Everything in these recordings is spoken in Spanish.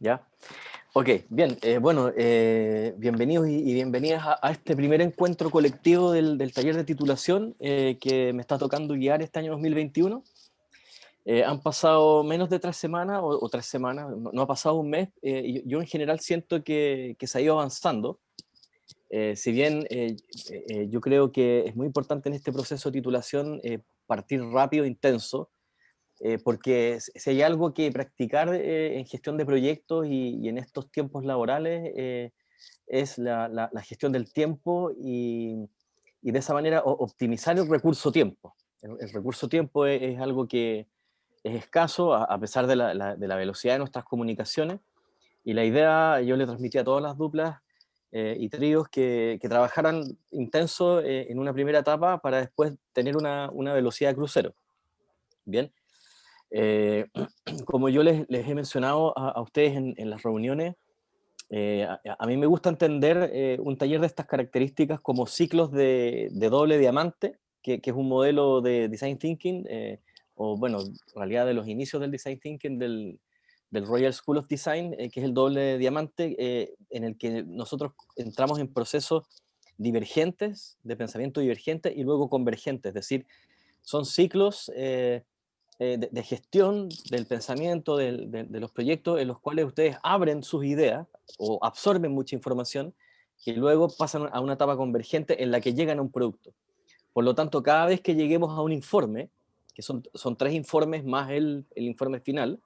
¿Ya? Ok, bien, bueno, bienvenidos y bienvenidas a este primer encuentro colectivo del taller de titulación que me está tocando guiar este año 2021. Han pasado menos de 3 semanas o 3 semanas, no ha pasado un mes. Yo en general siento que se ha ido avanzando. Si bien yo creo que es muy importante en este proceso de titulación partir rápido, intenso, porque si hay algo que practicar en gestión de proyectos y en estos tiempos laborales, es la gestión del tiempo y de esa manera optimizar el recurso tiempo. El recurso tiempo es algo que es escaso a pesar de la velocidad de nuestras comunicaciones, y la idea yo le transmití a todas las duplas y tríos que trabajaran intenso en una primera etapa para después tener una velocidad de crucero. Bien, eh, como yo les he mencionado a ustedes en las reuniones, a mí me gusta entender un taller de estas características como ciclos de doble diamante, que es un modelo de Design Thinking, o bueno, en realidad de los inicios del Design Thinking del Royal School of Design, que es el doble diamante, en el que nosotros entramos en procesos divergentes, de pensamiento divergente y luego convergentes, es decir, son ciclos de gestión del pensamiento, de los proyectos en los cuales ustedes abren sus ideas o absorben mucha información que luego pasan a una etapa convergente en la que llegan a un producto. Por lo tanto, cada vez que lleguemos a un informe, que son 3 informes más el informe final,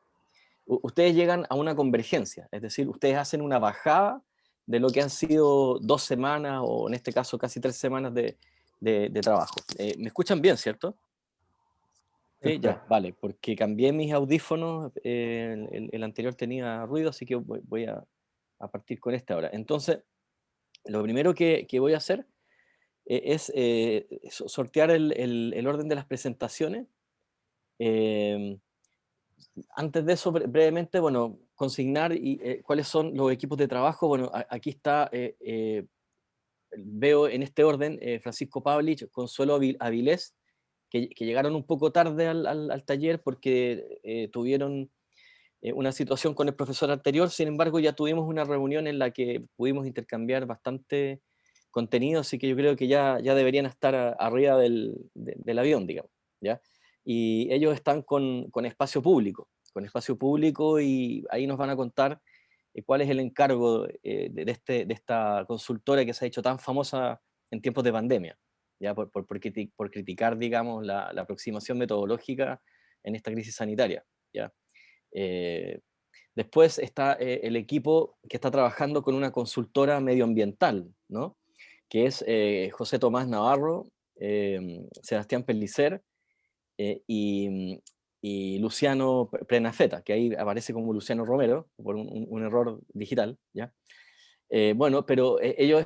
ustedes llegan a una convergencia, es decir, ustedes hacen una bajada de lo que han sido 2 semanas o en este caso casi 3 semanas de trabajo. ¿Me escuchan bien, cierto? Sí, ya, Perfecto. vale, porque cambié mis audífonos, el anterior tenía ruido, así que voy a partir con este ahora. Entonces, lo primero que voy a hacer es sortear el orden de las presentaciones. Em, Antes de eso, brevemente, bueno, consignar cuáles son los equipos de trabajo. Bueno, aquí está, veo en este orden Francisco Pavlich, Consuelo Avilés, que llegaron un poco tarde al taller porque tuvieron una situación con el profesor anterior. Sin embargo, ya tuvimos una reunión en la que pudimos intercambiar bastante contenido, así que yo creo que ya deberían estar arriba del avión, digamos, ¿ya? Y ellos están con con espacio público, y ahí nos van a contar cuál es el encargo de esta consultora que se ha hecho tan famosa en tiempos de pandemia, ¿ya? Por criticar, digamos, la aproximación metodológica en esta crisis sanitaria, ¿ya? Eh, Después está el equipo que está trabajando con una consultora medioambiental, ¿no? Que es José Tomás Navarro, Sebastián Pellicer y Luciano Prenafeta, que ahí aparece como Luciano Romero, por un error digital, ¿ya? Bueno, pero ellos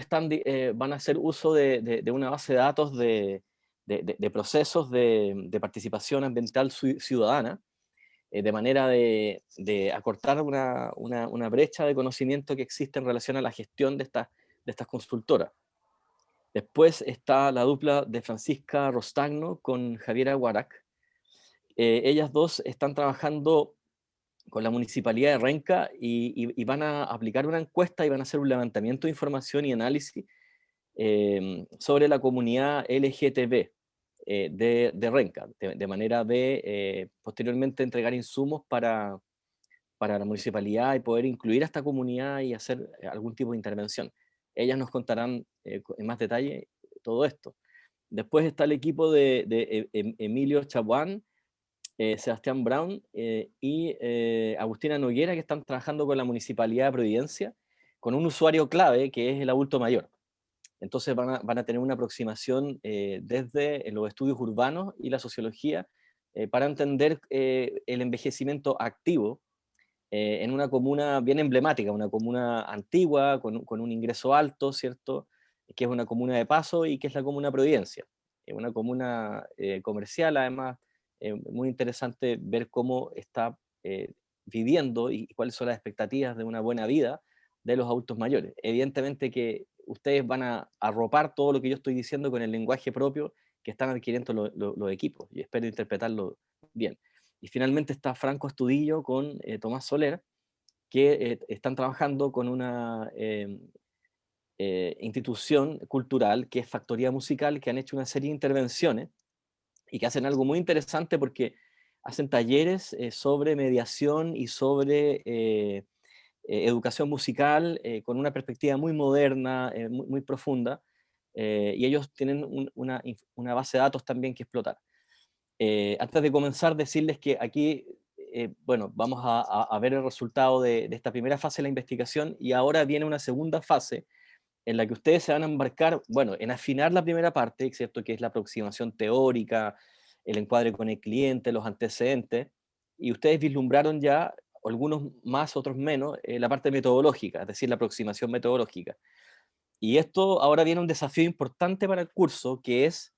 van a hacer uso de una base de datos de procesos de participación ambiental ciudadana, de manera de acortar una brecha de conocimiento que existe en relación a la gestión de estas consultoras. Después está la dupla de Francisca Rostagno con Javiera Guarac. Ellas dos están trabajando con la Municipalidad de Renca y van a aplicar una encuesta y van a hacer un levantamiento de información y análisis sobre la comunidad LGTB de Renca, de manera de posteriormente entregar insumos para la municipalidad y poder incluir a esta comunidad y hacer algún tipo de intervención. Ellas nos contarán en más detalle todo esto. Después está el equipo de Emilio Chabuán, Sebastián Brown y Agustina Noguera, que están trabajando con la Municipalidad de Providencia, con un usuario clave que es el adulto mayor. Entonces van a tener una aproximación desde los estudios urbanos y la sociología para entender el envejecimiento activo en una comuna bien emblemática, una comuna antigua, con un ingreso alto, ¿cierto? Que es una comuna de paso y que es la comuna Providencia. Es una comuna comercial, además, muy interesante ver cómo está viviendo y cuáles son las expectativas de una buena vida de los adultos mayores. Evidentemente que ustedes van a arropar todo lo que yo estoy diciendo con el lenguaje propio que están adquiriendo los equipos, y espero interpretarlo bien. Y finalmente está Franco Estudillo con Tomás Soler, que están trabajando con una institución cultural que es Factoría Musical, que han hecho una serie de intervenciones y que hacen algo muy interesante porque hacen talleres sobre mediación y sobre educación musical con una perspectiva muy moderna, muy profunda, y ellos tienen una base de datos también que explotar. Antes de comenzar, decirles que aquí, bueno, vamos a ver el resultado de esta primera fase de la investigación y ahora viene una segunda fase en la que ustedes se van a embarcar, bueno, en afinar la primera parte, ¿cierto? Que es la aproximación teórica, el encuadre con el cliente, los antecedentes, y ustedes vislumbraron ya, algunos más, otros menos, la parte metodológica, es decir, la aproximación metodológica. Y esto ahora viene un desafío importante para el curso, que es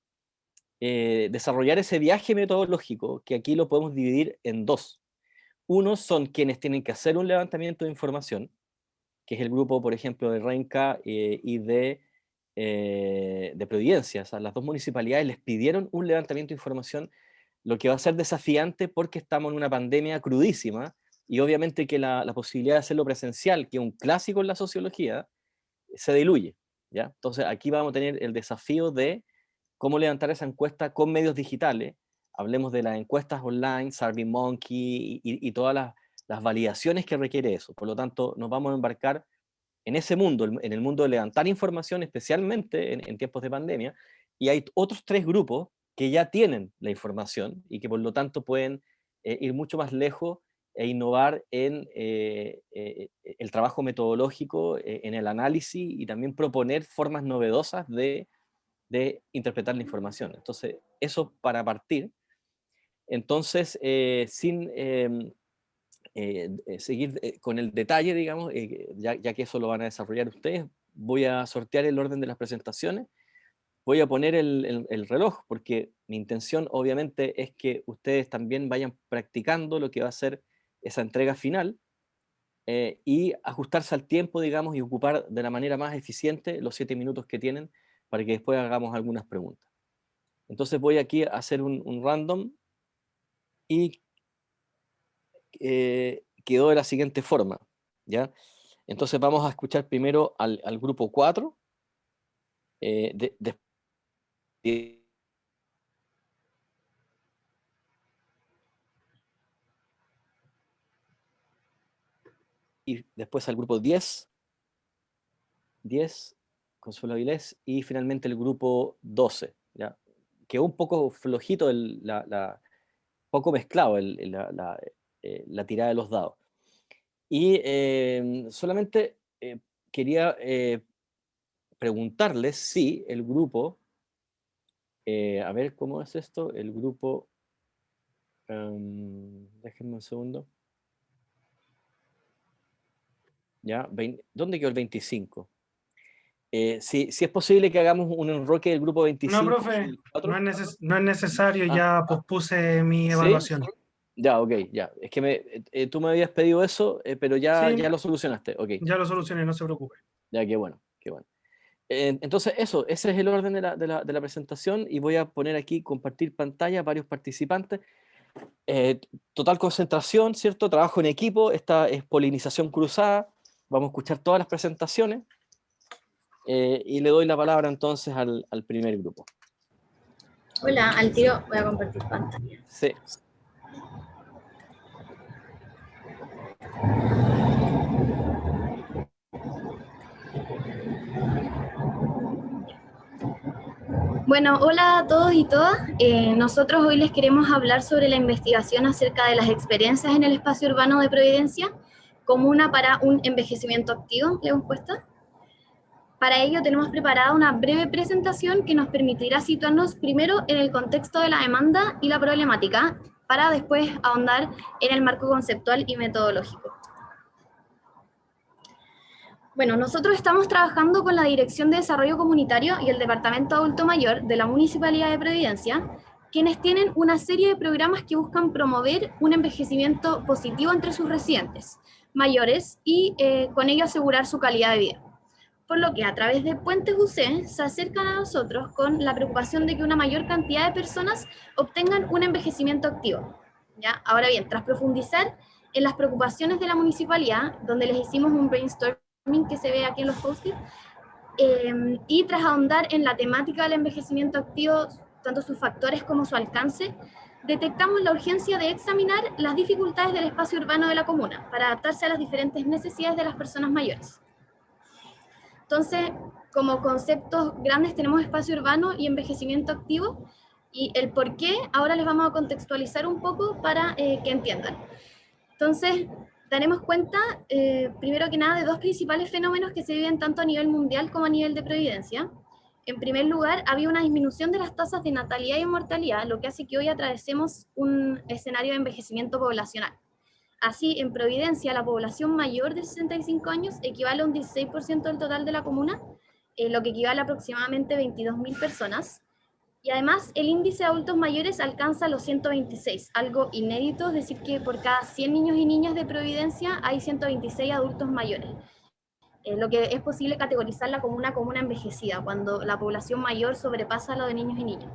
desarrollar ese viaje metodológico, que aquí lo podemos dividir en dos. Uno son quienes tienen que hacer un levantamiento de información, que es el grupo, por ejemplo, de Renca y de Providencia. O sea, las dos municipalidades les pidieron un levantamiento de información, lo que va a ser desafiante porque estamos en una pandemia crudísima y obviamente que la posibilidad de hacerlo presencial, que es un clásico en la sociología, se diluye, ¿ya? Entonces aquí vamos a tener el desafío de cómo levantar esa encuesta con medios digitales. Hablemos de las encuestas online, SurveyMonkey y todas las validaciones que requiere eso. Por lo tanto, nos vamos a embarcar en ese mundo, en el mundo de levantar información, especialmente en tiempos de pandemia, y hay otros tres grupos que ya tienen la información y que por lo tanto pueden ir mucho más lejos e innovar en el trabajo metodológico, en el análisis y también proponer formas novedosas de interpretar la información. Entonces, eso para partir. Entonces, sin seguir con el detalle, digamos, ya que eso lo van a desarrollar ustedes, voy a sortear el orden de las presentaciones, voy a poner el reloj, porque mi intención obviamente es que ustedes también vayan practicando lo que va a ser esa entrega final y ajustarse al tiempo, digamos, y ocupar de la manera más eficiente los 7 minutos que tienen para que después hagamos algunas preguntas. Entonces voy aquí a hacer un random y quedó de la siguiente forma, ¿ya? Entonces vamos a escuchar primero al grupo 4, y después al grupo 10, Consuelo Avilés, y finalmente el grupo 12, ¿ya? Quedó un poco flojito, poco mezclado la tirada de los dados. Y solamente quería preguntarles si el grupo, a ver cómo es esto, el grupo, déjenme un segundo, ¿ya? ¿Dónde quedó el 25? Si es posible que hagamos un enroque del grupo No, 25 y profe, el 4. no es necesario, ya pospuse mi ¿Sí? evaluación. Ya, ok, ya. Es que tú me habías pedido eso, pero ya Sí, lo solucionaste. Ok, ya lo solucioné, no se preocupe. ya, qué bueno, qué bueno. Entonces, ese es el orden de la presentación y voy a poner aquí compartir pantalla, varios participantes. Total concentración, ¿cierto? Trabajo en equipo, esta es polinización cruzada. Vamos a escuchar todas las presentaciones y le doy la palabra entonces al primer grupo. Hola, al tiro voy a compartir pantalla. Sí. Bueno, hola a todos y todas. Nosotros hoy les queremos hablar sobre la investigación acerca de las experiencias en el espacio urbano de Providencia, comuna para un envejecimiento activo, le hemos puesto. Para ello tenemos preparada una breve presentación que nos permitirá situarnos primero en el contexto de la demanda y la problemática, para después ahondar en el marco conceptual y metodológico. Bueno, nosotros estamos trabajando con la Dirección de Desarrollo Comunitario y el Departamento Adulto Mayor de la Municipalidad de Providencia, quienes tienen una serie de programas que buscan promover un envejecimiento positivo entre sus residentes mayores y con ello asegurar su calidad de vida. Por lo que a través de Puentes UC se acercan a nosotros con la preocupación de que una mayor cantidad de personas obtengan un envejecimiento activo, ¿ya? Ahora bien, tras profundizar en las preocupaciones de la municipalidad, donde les hicimos un brainstorming que se ve aquí en los post-it, y tras ahondar en la temática del envejecimiento activo, tanto sus factores como su alcance, detectamos la urgencia de examinar las dificultades del espacio urbano de la comuna para adaptarse a las diferentes necesidades de las personas mayores. Entonces, como conceptos grandes tenemos espacio urbano y envejecimiento activo, y el por qué ahora les vamos a contextualizar un poco para que entiendan. Entonces, daremos cuenta, primero que nada, de dos principales fenómenos que se viven tanto a nivel mundial como a nivel de Providencia. En primer lugar, había una disminución de las tasas de natalidad y mortalidad, lo que hace que hoy atravesemos un escenario de envejecimiento poblacional. Así, en Providencia, la población mayor de 65 años equivale a un 16% del total de la comuna, lo que equivale a aproximadamente 22.000 personas. Y además, el índice de adultos mayores alcanza los 126, algo inédito, es decir, que por cada 100 niños y niñas de Providencia hay 126 adultos mayores, lo que es posible categorizarla como una comuna envejecida, cuando la población mayor sobrepasa lo de niños y niñas.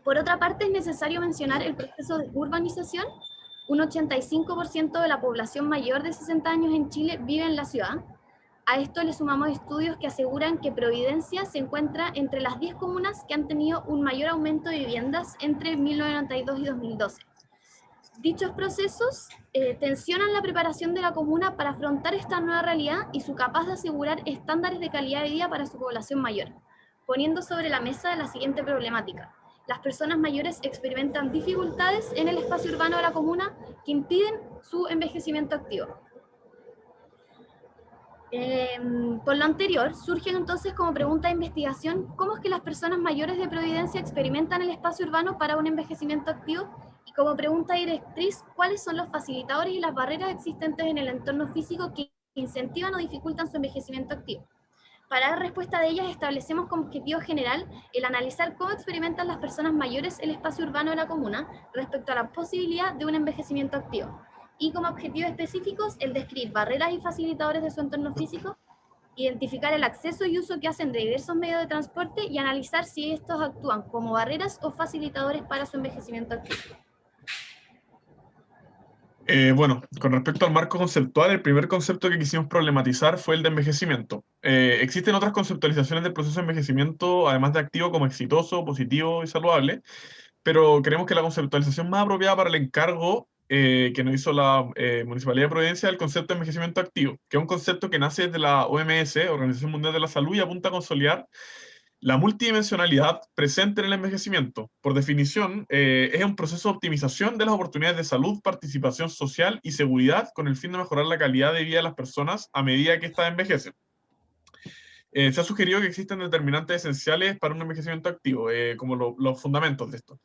Por otra parte, es necesario mencionar el proceso de urbanización. Un 85% de la población mayor de 60 años en Chile vive en la ciudad. A esto le sumamos estudios que aseguran que Providencia se encuentra entre las 10 comunas que han tenido un mayor aumento de viviendas entre 1992 y 2012. Dichos procesos tensionan la preparación de la comuna para afrontar esta nueva realidad y su capaz de asegurar estándares de calidad de vida para su población mayor, poniendo sobre la mesa la siguiente problemática. Las personas mayores experimentan dificultades en el espacio urbano de la comuna que impiden su envejecimiento activo. Por lo anterior, surge entonces como pregunta de investigación cómo es que las personas mayores de Providencia experimentan el espacio urbano para un envejecimiento activo, y como pregunta directriz, cuáles son los facilitadores y las barreras existentes en el entorno físico que incentivan o dificultan su envejecimiento activo. Para dar respuesta de ellas, establecemos como objetivo general el analizar cómo experimentan las personas mayores el espacio urbano de la comuna respecto a la posibilidad de un envejecimiento activo. Y como objetivos específicos, el describir barreras y facilitadores de su entorno físico, identificar el acceso y uso que hacen de diversos medios de transporte y analizar si estos actúan como barreras o facilitadores para su envejecimiento activo. Bueno, con respecto al marco conceptual, el primer concepto que quisimos problematizar fue el de envejecimiento. Existen otras conceptualizaciones del proceso de envejecimiento, además de activo, como exitoso, positivo y saludable, pero creemos que la conceptualización más apropiada para el encargo que nos hizo la Municipalidad de Providencia es el concepto de envejecimiento activo, que es un concepto que nace desde la OMS, Organización Mundial de la Salud, y apunta a consolidar la multidimensionalidad presente en el envejecimiento. Por definición, es un proceso de optimización de las oportunidades de salud, participación social y seguridad con el fin de mejorar la calidad de vida de las personas a medida que éstas envejecen. Se ha sugerido que existen determinantes esenciales para un envejecimiento activo, como los fundamentos de esto.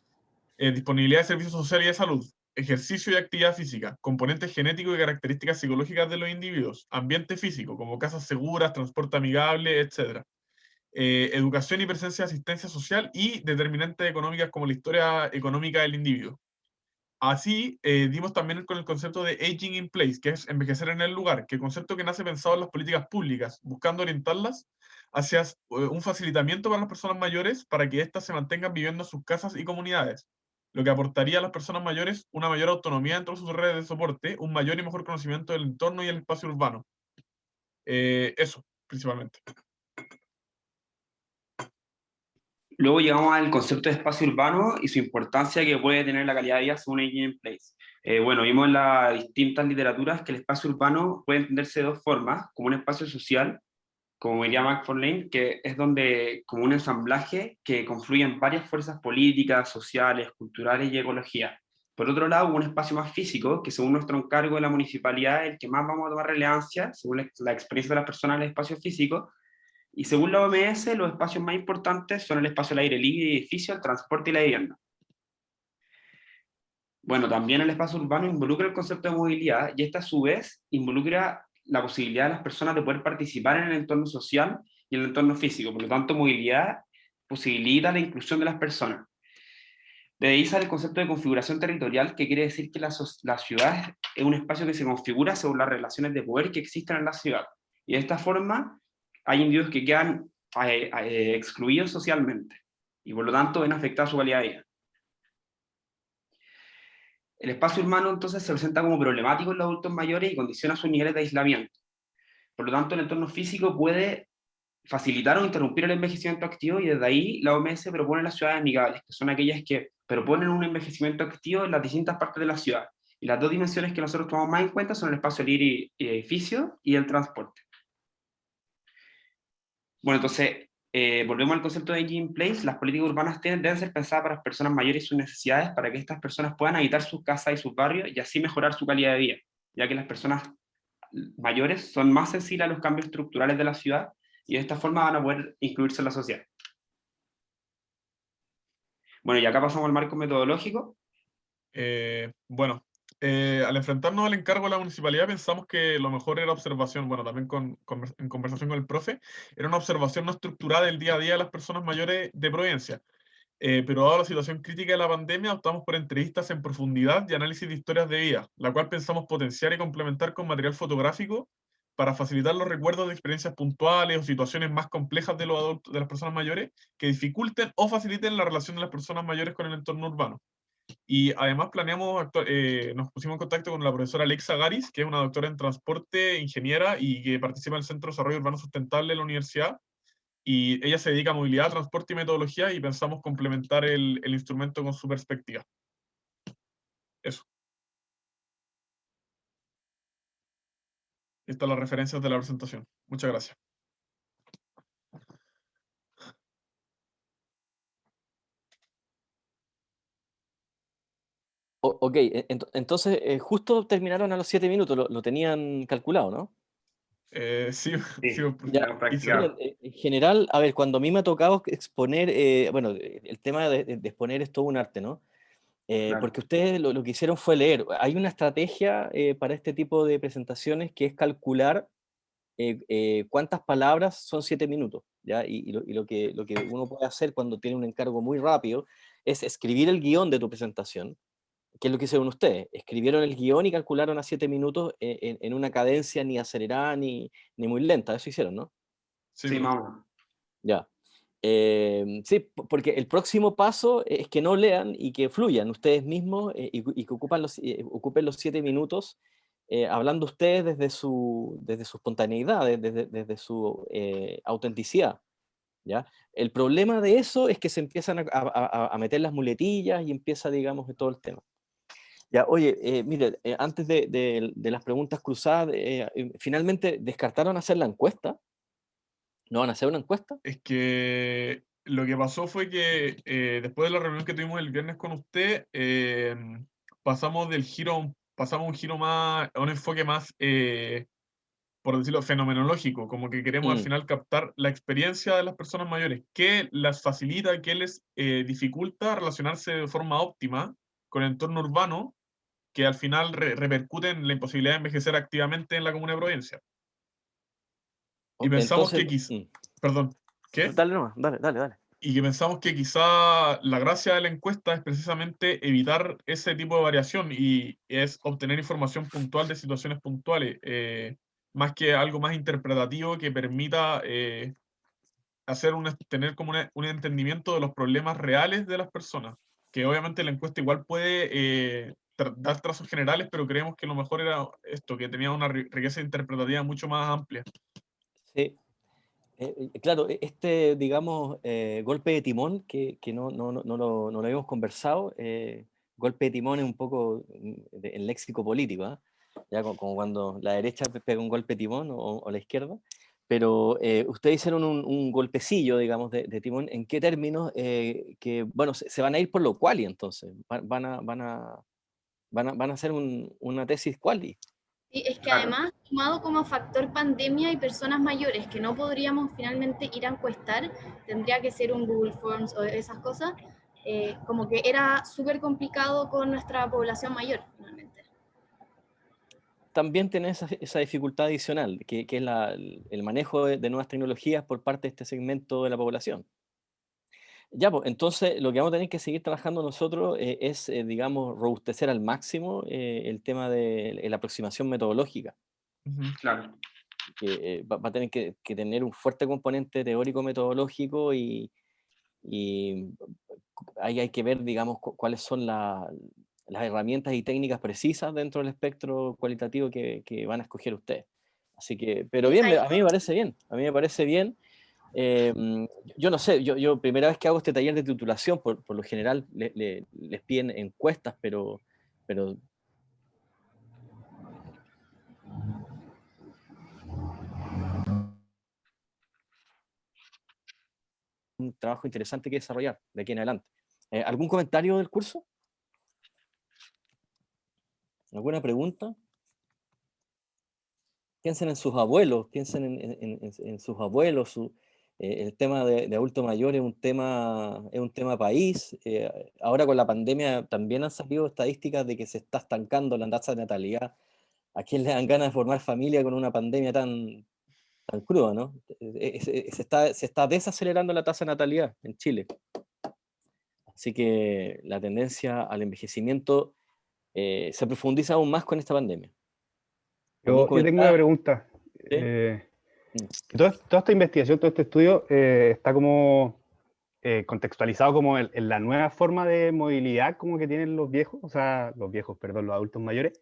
Disponibilidad de servicios sociales y de salud, ejercicio y actividad física, componentes genéticos y características psicológicas de los individuos, ambiente físico, como casas seguras, transporte amigable, etc. Educación y presencia de asistencia social y determinantes económicas como la historia económica del individuo. Así, dimos también con el concepto de aging in place, que es envejecer en el lugar, que es el concepto que nace pensado en las políticas públicas, buscando orientarlas hacia un facilitamiento para las personas mayores para que éstas se mantengan viviendo en sus casas y comunidades, lo que aportaría a las personas mayores una mayor autonomía dentro de sus redes de soporte, un mayor y mejor conocimiento del entorno y el espacio urbano. Eso, principalmente. Luego llegamos al concepto de espacio urbano y su importancia que puede tener la calidad de vida según Aging in Place. Bueno, vimos en las distintas literaturas que el espacio urbano puede entenderse de dos formas, como un espacio social, como diría McFarlane, que es donde, como un ensamblaje que confluyen varias fuerzas políticas, sociales, culturales y ecología. Por otro lado, un espacio más físico, que según nuestro encargo de la municipalidad es el que más vamos a tomar relevancia, según la experiencia de las personas en el espacio físico. Y según la OMS, los espacios más importantes son el espacio al aire libre y edificio, el transporte y la vivienda. Bueno, también el espacio urbano involucra el concepto de movilidad y esta a su vez involucra la posibilidad de las personas de poder participar en el entorno social y en el entorno físico. Por lo tanto, movilidad posibilita la inclusión de las personas. De ahí sale el concepto de configuración territorial, que quiere decir que la ciudad es un espacio que se configura según las relaciones de poder que existen en la ciudad. Y de esta forma hay individuos que quedan excluidos socialmente y por lo tanto ven afectada su calidad de vida. El espacio urbano entonces se presenta como problemático en los adultos mayores y condiciona sus niveles de aislamiento. Por lo tanto, el entorno físico puede facilitar o interrumpir el envejecimiento activo, y desde ahí la OMS propone las ciudades amigables, que son aquellas que proponen un envejecimiento activo en las distintas partes de la ciudad. Y las dos dimensiones que nosotros tomamos más en cuenta son el espacio libre y edificio y el transporte. Bueno, entonces, volvemos al concepto de aging in place. Las políticas urbanas deben ser pensadas para las personas mayores y sus necesidades, para que estas personas puedan habitar sus casas y sus barrios y así mejorar su calidad de vida, ya que las personas mayores son más sensibles a los cambios estructurales de la ciudad y de esta forma van a poder incluirse en la sociedad. Bueno, y acá pasamos al marco metodológico. Bueno, al enfrentarnos al encargo de la municipalidad pensamos que lo mejor era observación, bueno, también en conversación con el profe, era una observación no estructurada del día a día de las personas mayores de Providencia. Pero dado la situación crítica de la pandemia, optamos por entrevistas en profundidad y análisis de historias de vida, la cual pensamos potenciar y complementar con material fotográfico para facilitar los recuerdos de experiencias puntuales o situaciones más complejas de los adultos, de las personas mayores, que dificulten o faciliten la relación de las personas mayores con el entorno urbano. Y además nos pusimos en contacto con la profesora Alexa Garis, que es una doctora en transporte, ingeniera, y que participa en el Centro de Desarrollo Urbano Sustentable de la universidad. Y ella se dedica a movilidad, transporte y metodología, y pensamos complementar el instrumento con su perspectiva. Eso. Estas son las referencias de la presentación. Muchas gracias. Ok, entonces justo terminaron a los 7 minutos, lo tenían calculado, ¿no? Sí, Sí, sí, Ya, hemos practicado. miren, en general, a ver, cuando a mí me ha tocado exponer, bueno, el tema de exponer es todo un arte, ¿no? Claro. Porque ustedes lo que hicieron fue leer. Hay una estrategia para este tipo de presentaciones que es calcular cuántas palabras son 7 minutos, ¿ya? Lo que uno puede hacer cuando tiene un encargo muy rápido es escribir el guión de tu presentación. ¿Qué es lo que hicieron ustedes? Escribieron el guión y calcularon a 7 minutos en una cadencia ni acelerada ni muy lenta. Eso hicieron, ¿no? sí, Sí, profe. vamos. Ya. Sí, porque el próximo paso es que no lean y que fluyan ustedes mismos y que ocupen los 7 minutos hablando ustedes desde su espontaneidad, desde su autenticidad. ¿Ya? El problema de eso es que se empiezan a meter las muletillas y empieza, digamos, todo el tema. Ya, oye, mire, antes de las preguntas cruzadas, finalmente descartaron hacer la encuesta. ¿No van a hacer una encuesta? Es que lo que pasó fue que después de la reunión que tuvimos el viernes con usted, pasamos pasamos un giro más, a un enfoque más, por decirlo, fenomenológico, como que queremos al final captar la experiencia de las personas mayores, qué las facilita, qué les dificulta relacionarse de forma óptima con el entorno urbano, que al final repercute en la imposibilidad de envejecer activamente en la Comuna de Providencia. Y pensamos Entonces, que perdón, ¿qué? dale nomás, dale. Y que pensamos que quizá la gracia de la encuesta es precisamente evitar ese tipo de variación y es obtener información puntual de situaciones puntuales, más que algo más interpretativo que permita tener como un entendimiento de los problemas reales de las personas. Que obviamente la encuesta igual puede dar trazos generales, pero creemos que lo mejor era esto, que tenía una riqueza interpretativa mucho más amplia. Sí. Claro, digamos, golpe de timón, que no lo habíamos conversado, golpe de timón es un poco el léxico político, ¿ah? Ya como cuando la derecha pega un golpe de timón o la izquierda, pero ustedes hicieron un golpecillo, digamos, de timón. ¿En qué términos? Que, bueno, se van a ir por lo quali, entonces, van a hacer una tesis quali. Sí, es que Claro. además, sumado como factor pandemia y personas mayores que no podríamos finalmente ir a encuestar, tendría que ser un Google Forms o esas cosas, como que era súper complicado con nuestra población mayor, finalmente. También tiene esa dificultad adicional, que es el manejo de nuevas tecnologías por parte de este segmento de la población. Ya, pues, entonces lo que vamos a tener que seguir trabajando nosotros es, digamos, robustecer al máximo el tema de la aproximación metodológica, Claro. que va a tener que tener un fuerte componente teórico-metodológico y ahí hay que ver, digamos, cuáles son las herramientas y técnicas precisas dentro del espectro cualitativo que van a escoger ustedes. Así que, pero bien, a mí me parece bien, a mí me parece bien. Yo no sé, yo primera vez que hago este taller de titulación, por lo general les piden encuestas, pero un trabajo interesante que desarrollar de aquí en adelante. ¿Algún comentario del curso? ¿Alguna pregunta? Piensen en sus abuelos, piensen en sus abuelos. El tema de adulto mayor es un tema país. Ahora con la pandemia también han salido estadísticas de que se está estancando la tasa de natalidad. ¿A quién le dan ganas de formar familia con una pandemia tan cruda, no? Se está desacelerando la tasa de natalidad en Chile. Así que la tendencia al envejecimiento se profundiza aún más con esta pandemia. Yo tengo una pregunta. ¿Sí? Que toda esta investigación, todo este estudio está como contextualizado como en la nueva forma de movilidad como que tienen los viejos, o sea, perdón, los adultos mayores,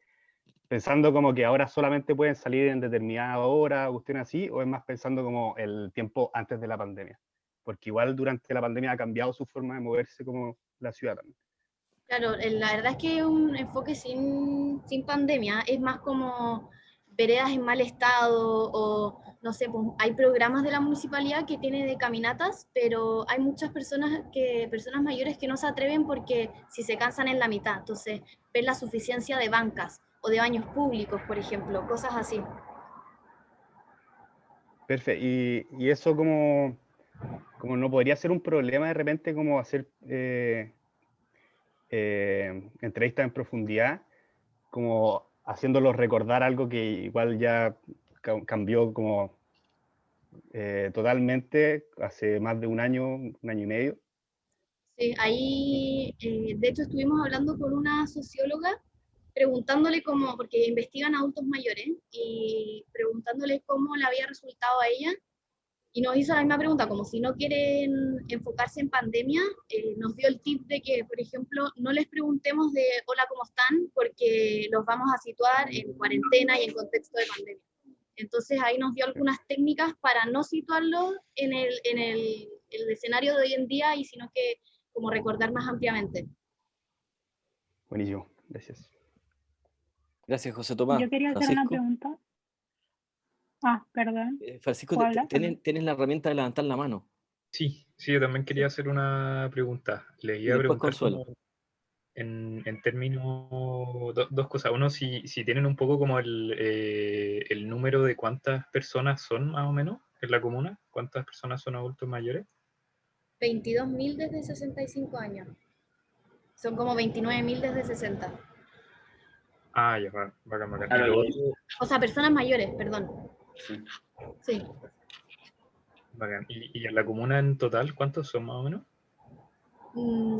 pensando como que ahora solamente pueden salir en determinada hora, o cuestiones así, o es más pensando como el tiempo antes de la pandemia. Porque igual durante la pandemia ha cambiado su forma de moverse como la ciudad también. Claro, la verdad es que es un enfoque sin pandemia, es más como veredas en mal estado o no sé, pues, hay programas de la municipalidad que tiene de caminatas, pero hay muchas personas mayores que no se atreven porque si se cansan en la mitad, entonces ven la suficiencia de bancas o de baños públicos, por ejemplo, cosas así. Perfecto, y eso como no podría ser un problema de repente como hacer entrevistas en profundidad, como haciéndolos recordar algo que igual ya cambió como totalmente hace más de un año y medio. Sí, ahí, de hecho, estuvimos hablando con una socióloga preguntándole cómo, porque investigan a adultos mayores, y preguntándole cómo le había resultado a ella, y nos hizo la misma pregunta, como si no quieren enfocarse en pandemia, nos dio el tip de que, por ejemplo, no les preguntemos de hola, ¿cómo están? Porque los vamos a situar en cuarentena y en contexto de pandemia. Entonces ahí nos dio algunas técnicas para no situarlo en el escenario de hoy en día, y sino que como recordar más ampliamente. Buenísimo, gracias. Gracias, José Tomás. Yo quería hacer una pregunta. Perdón. Francisco, ¿Puedo hablar? ¿tienes la herramienta de levantar la mano? Sí, yo también quería hacer una pregunta. Le Y iba a después preguntar Consuelo. como en términos, dos cosas. Uno, si tienen un poco como el número de cuántas personas son más o menos en la comuna, cuántas personas son adultos mayores. 22.000 desde 65 años. Son como 29.000 desde 60. Ah, ya, bacán. Claro, Y lo y- otro, O sea, personas mayores, perdón. Sí. Sí. bacán. Y en la comuna en total, ¿cuántos son más o menos?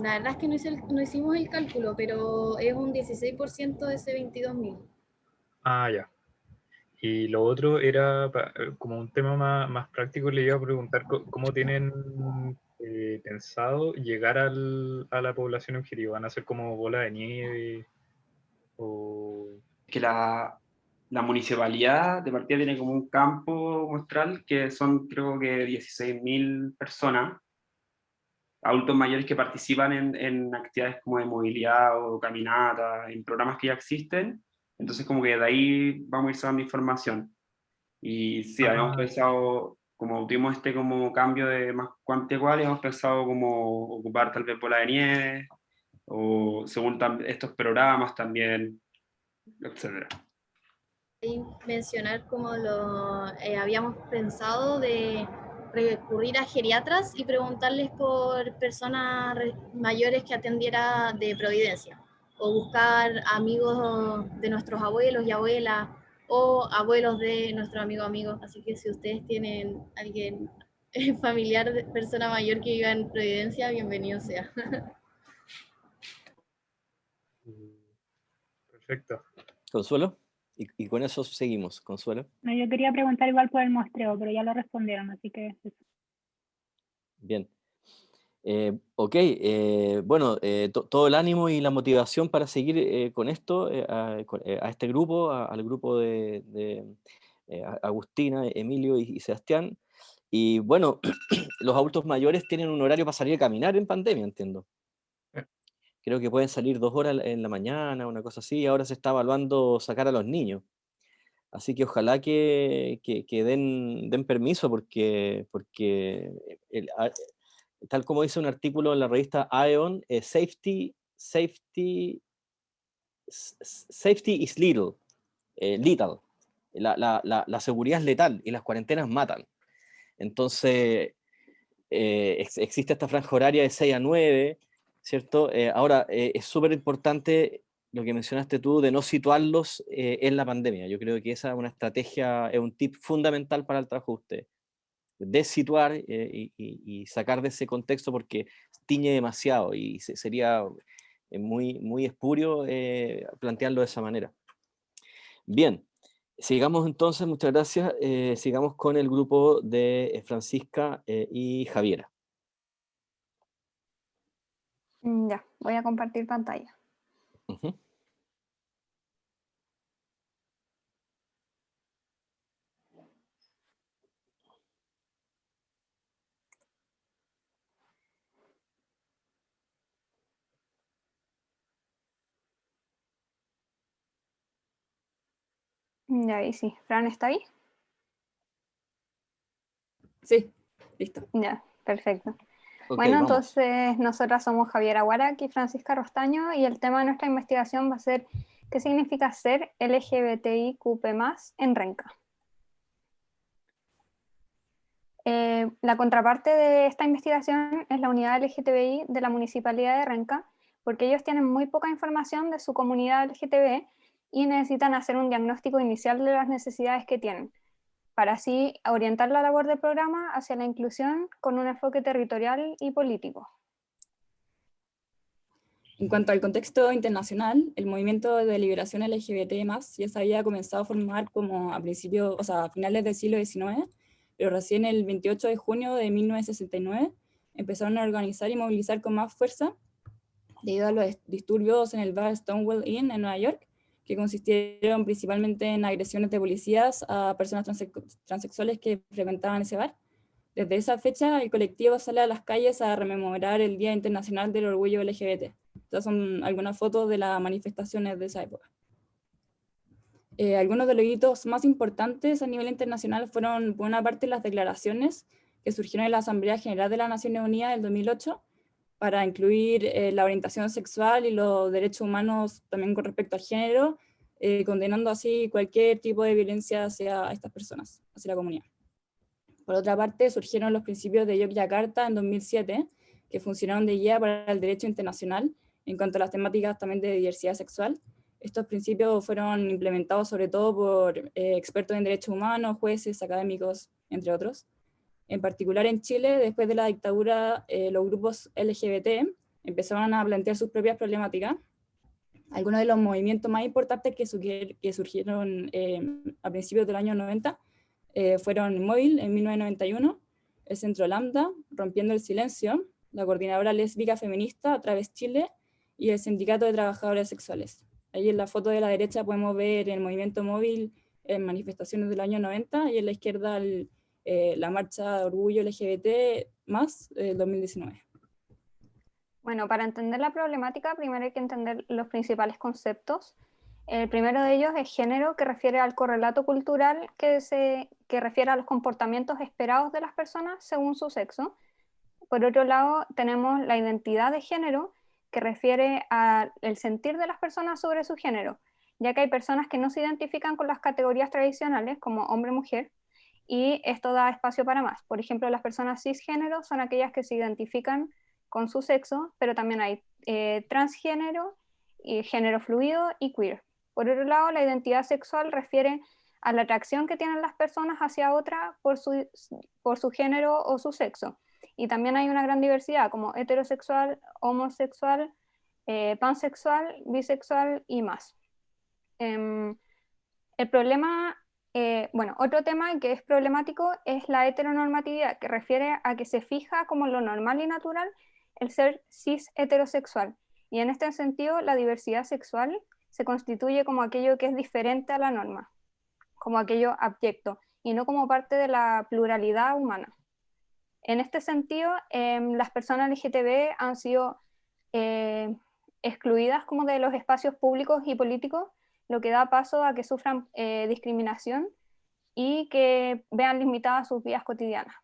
La verdad es que no hicimos el cálculo, pero es un 16% de ese 22.000. Ah, ya. Y lo otro era como un tema más práctico, le iba a preguntar cómo tienen pensado llegar a la población objetivo. ¿Van a ser como bola de nieve? O... Que la municipalidad de partida tiene como un campo muestral que son creo que 16.000 personas, adultos mayores que participan en actividades como de movilidad o caminata, en programas que ya existen. Entonces como que de ahí vamos a ir sacando información. Y sí, habíamos pensado, como tuvimos este como cambio de más cuantía igual, hemos pensado como ocupar tal vez bola de nieve, o según estos programas también, etcétera. Y mencionar como habíamos pensado de recurrir a geriatras y preguntarles por personas mayores que atendiera de Providencia, o buscar amigos de nuestros abuelos y abuelas, o abuelos de nuestro amigo. Así que si ustedes tienen alguien familiar de persona mayor que viva en Providencia, bienvenido sea. Perfecto. Consuelo, y con eso seguimos. Consuelo. No, yo quería preguntar igual por el muestreo, pero ya lo respondieron, así que... Bien. Ok, bueno, todo el ánimo y la motivación para seguir con esto, a este grupo, al grupo de Agustina, Emilio y Sebastián. Y bueno, los adultos mayores tienen un horario para salir a caminar en pandemia, entiendo. Creo que pueden salir 2 horas en la mañana, una cosa así, y ahora se está evaluando sacar a los niños. Así que ojalá que den permiso porque tal como dice un artículo en la revista Ion, safety is lethal. Lethal. La seguridad es letal y las cuarentenas matan. Entonces, existe esta franja horaria de 6 a 9, ¿cierto? Ahora, es súper importante lo que mencionaste tú de no situarlos en la pandemia. Yo creo que esa es una estrategia, es un tip fundamental para el trabajo de ustedes. Desituar y sacar de ese contexto porque tiñe demasiado y sería muy espurio plantearlo de esa manera. Bien, sigamos entonces, muchas gracias. Sigamos con el grupo de Francisca y Javiera. Ya, voy a compartir pantalla. Uh-huh. Ya, ahí sí. Fran, ¿está ahí? Sí, listo. Ya, perfecto. Okay, bueno, vamos. Entonces nosotras somos Javiera Guarac y Francisca Rostaño y el tema de nuestra investigación va a ser ¿qué significa ser LGBTIQ+ en Renca? La contraparte de esta investigación es la unidad LGTBI de la Municipalidad de Renca, porque ellos tienen muy poca información de su comunidad LGTB y necesitan hacer un diagnóstico inicial de las necesidades que tienen, para así orientar la labor del programa hacia la inclusión con un enfoque territorial y político. En cuanto al contexto internacional, el movimiento de liberación LGBT+, ya se había comenzado a formar como a principios, o sea, a finales del siglo XIX, pero recién el 28 de junio de 1969 empezaron a organizar y movilizar con más fuerza debido a los disturbios en el bar Stonewall Inn en Nueva York, que consistieron principalmente en agresiones de policías a personas transexuales que frecuentaban ese bar. Desde esa fecha, el colectivo sale a las calles a rememorar el Día Internacional del Orgullo LGBT. Estas son algunas fotos de las manifestaciones de esa época. Algunos de los hitos más importantes a nivel internacional fueron, por una parte, las declaraciones que surgieron en la Asamblea General de las Naciones Unidas del 2008 para incluir la orientación sexual y los derechos humanos también con respecto al género, condenando así cualquier tipo de violencia hacia estas personas, hacia la comunidad. Por otra parte, surgieron los principios de Yogyakarta en 2007, que funcionaron de guía para el derecho internacional en cuanto a las temáticas también de diversidad sexual. Estos principios fueron implementados sobre todo por expertos en derechos humanos, jueces, académicos, entre otros. En particular en Chile, después de la dictadura, los grupos LGBT empezaron a plantear sus propias problemáticas. Algunos de los movimientos más importantes que surgieron a principios del año 90 fueron Móvil en 1991, el Centro Lambda, Rompiendo el Silencio, la Coordinadora Lésbica Feminista a Través Chile y el Sindicato de Trabajadoras Sexuales. Ahí en la foto de la derecha podemos ver el movimiento Móvil en manifestaciones del año 90 y en la izquierda la marcha de Orgullo LGBT más del 2019. Bueno, para entender la problemática, primero hay que entender los principales conceptos. El primero de ellos es género, que refiere al correlato cultural que refiere a los comportamientos esperados de las personas según su sexo. Por otro lado, tenemos la identidad de género, que refiere al sentir de las personas sobre su género, ya que hay personas que no se identifican con las categorías tradicionales como hombre-mujer, y esto da espacio para más. Por ejemplo, las personas cisgénero son aquellas que se identifican con su sexo, pero también hay transgénero, y género fluido y queer. Por otro lado, la identidad sexual refiere a la atracción que tienen las personas hacia otra por su género o su sexo. Y también hay una gran diversidad, como heterosexual, homosexual, pansexual, bisexual y más. El problema, otro tema que es problemático es la heteronormatividad, que refiere a que se fija como lo normal y natural el ser cis heterosexual, y en este sentido la diversidad sexual se constituye como aquello que es diferente a la norma, como aquello abyecto, y no como parte de la pluralidad humana. En este sentido, las personas LGTB han sido excluidas como de los espacios públicos y políticos, lo que da paso a que sufran discriminación y que vean limitadas sus vidas cotidianas.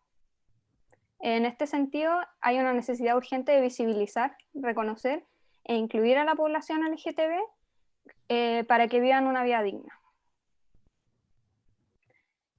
En este sentido, hay una necesidad urgente de visibilizar, reconocer e incluir a la población LGTB para que vivan una vida digna.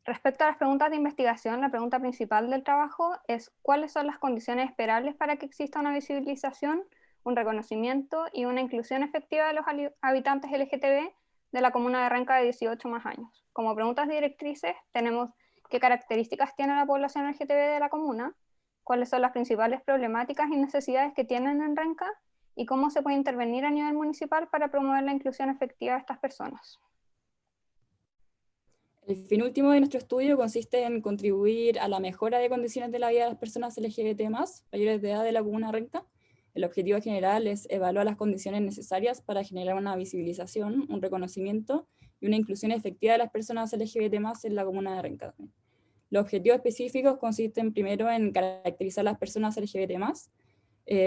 Respecto a las preguntas de investigación, la pregunta principal del trabajo es ¿cuáles son las condiciones esperables para que exista una visibilización, un reconocimiento y una inclusión efectiva de los habitantes LGTB de la comuna de Renca de 18 más años? Como preguntas directrices tenemos qué características tiene la población LGTB de la comuna, cuáles son las principales problemáticas y necesidades que tienen en Renca y cómo se puede intervenir a nivel municipal para promover la inclusión efectiva de estas personas. El fin último de nuestro estudio consiste en contribuir a la mejora de condiciones de la vida de las personas LGBT+, mayores de edad de la comuna de Renca. El objetivo general es evaluar las condiciones necesarias para generar una visibilización, un reconocimiento y una inclusión efectiva de las personas LGBT+ en la comuna de Renca. Los objetivos específicos consisten primero en caracterizar a las personas LGBT+,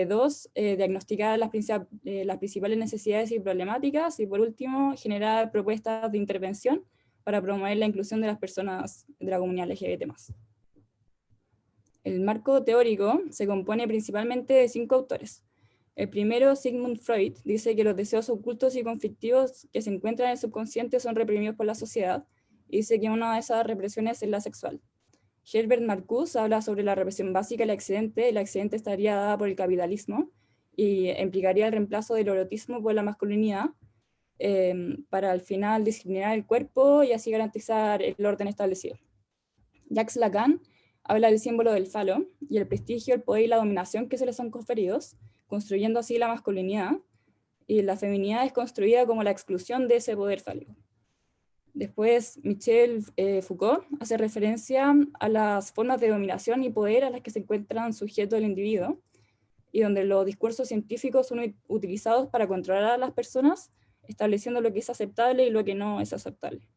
dos, diagnosticar las principales necesidades y problemáticas, y por último, generar propuestas de intervención para promover la inclusión de las personas de la comunidad LGBT+. El marco teórico se compone principalmente de 5 autores. El primero, Sigmund Freud, dice que los deseos ocultos y conflictivos que se encuentran en el subconsciente son reprimidos por la sociedad, y dice que una de esas represiones es la sexual. Herbert Marcuse habla sobre la represión básica del accidente. El accidente estaría dada por el capitalismo y implicaría el reemplazo del erotismo por la masculinidad, para al final disciplinar el cuerpo y así garantizar el orden establecido. Jacques Lacan habla del símbolo del falo y el prestigio, el poder y la dominación que se les son conferidos, construyendo así la masculinidad, y la feminidad es construida como la exclusión de ese poder fálico. Después, Michel Foucault hace referencia a las formas de dominación y poder a las que se encuentran sujetos el individuo, y donde los discursos científicos son utilizados para controlar a las personas, estableciendo lo que es aceptable y lo que no es aceptable.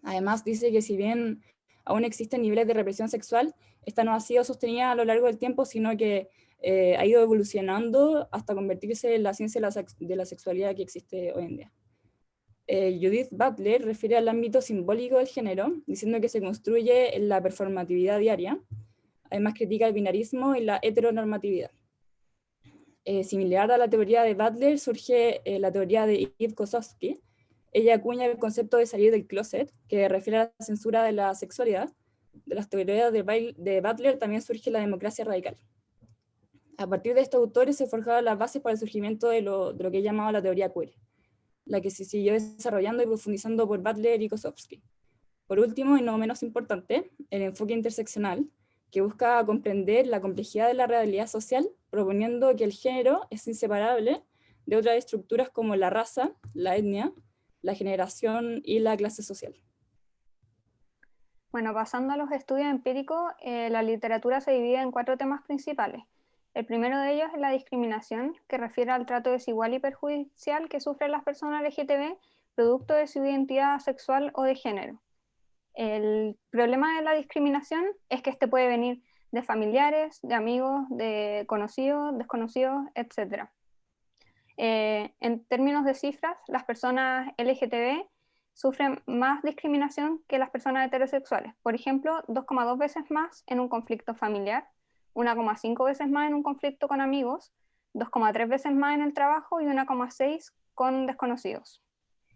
Además, dice que si bien aún existen niveles de represión sexual, esta no ha sido sostenida a lo largo del tiempo, sino que ha ido evolucionando hasta convertirse en la ciencia de la sexualidad que existe hoy en día. Judith Butler refiere al ámbito simbólico del género, diciendo que se construye en la performatividad diaria. Además critica el binarismo y la heteronormatividad. Similar a la teoría de Butler surge la teoría de Eve Kosofsky. Ella acuña el concepto de salir del closet, que refiere a la censura de la sexualidad. De las teorías de Butler también surge la democracia radical. A partir de estos autores se forjaron las bases para el surgimiento de lo que he llamado la teoría queer, la que se siguió desarrollando y profundizando por Butler y Kosofsky. Por último, y no menos importante, el enfoque interseccional, que busca comprender la complejidad de la realidad social, proponiendo que el género es inseparable de otras estructuras como la raza, la etnia, la generación y la clase social. Bueno, pasando a los estudios empíricos, la literatura se divide en 4 temas principales. El primero de ellos es la discriminación, que refiere al trato desigual y perjudicial que sufren las personas LGTB producto de su identidad sexual o de género. El problema de la discriminación es que este puede venir de familiares, de amigos, de conocidos, desconocidos, etc. En términos de cifras, las personas LGTB sufren más discriminación que las personas heterosexuales. Por ejemplo, 2,2 veces más en un conflicto familiar, 1,5 veces más en un conflicto con amigos, 2,3 veces más en el trabajo y 1,6 con desconocidos.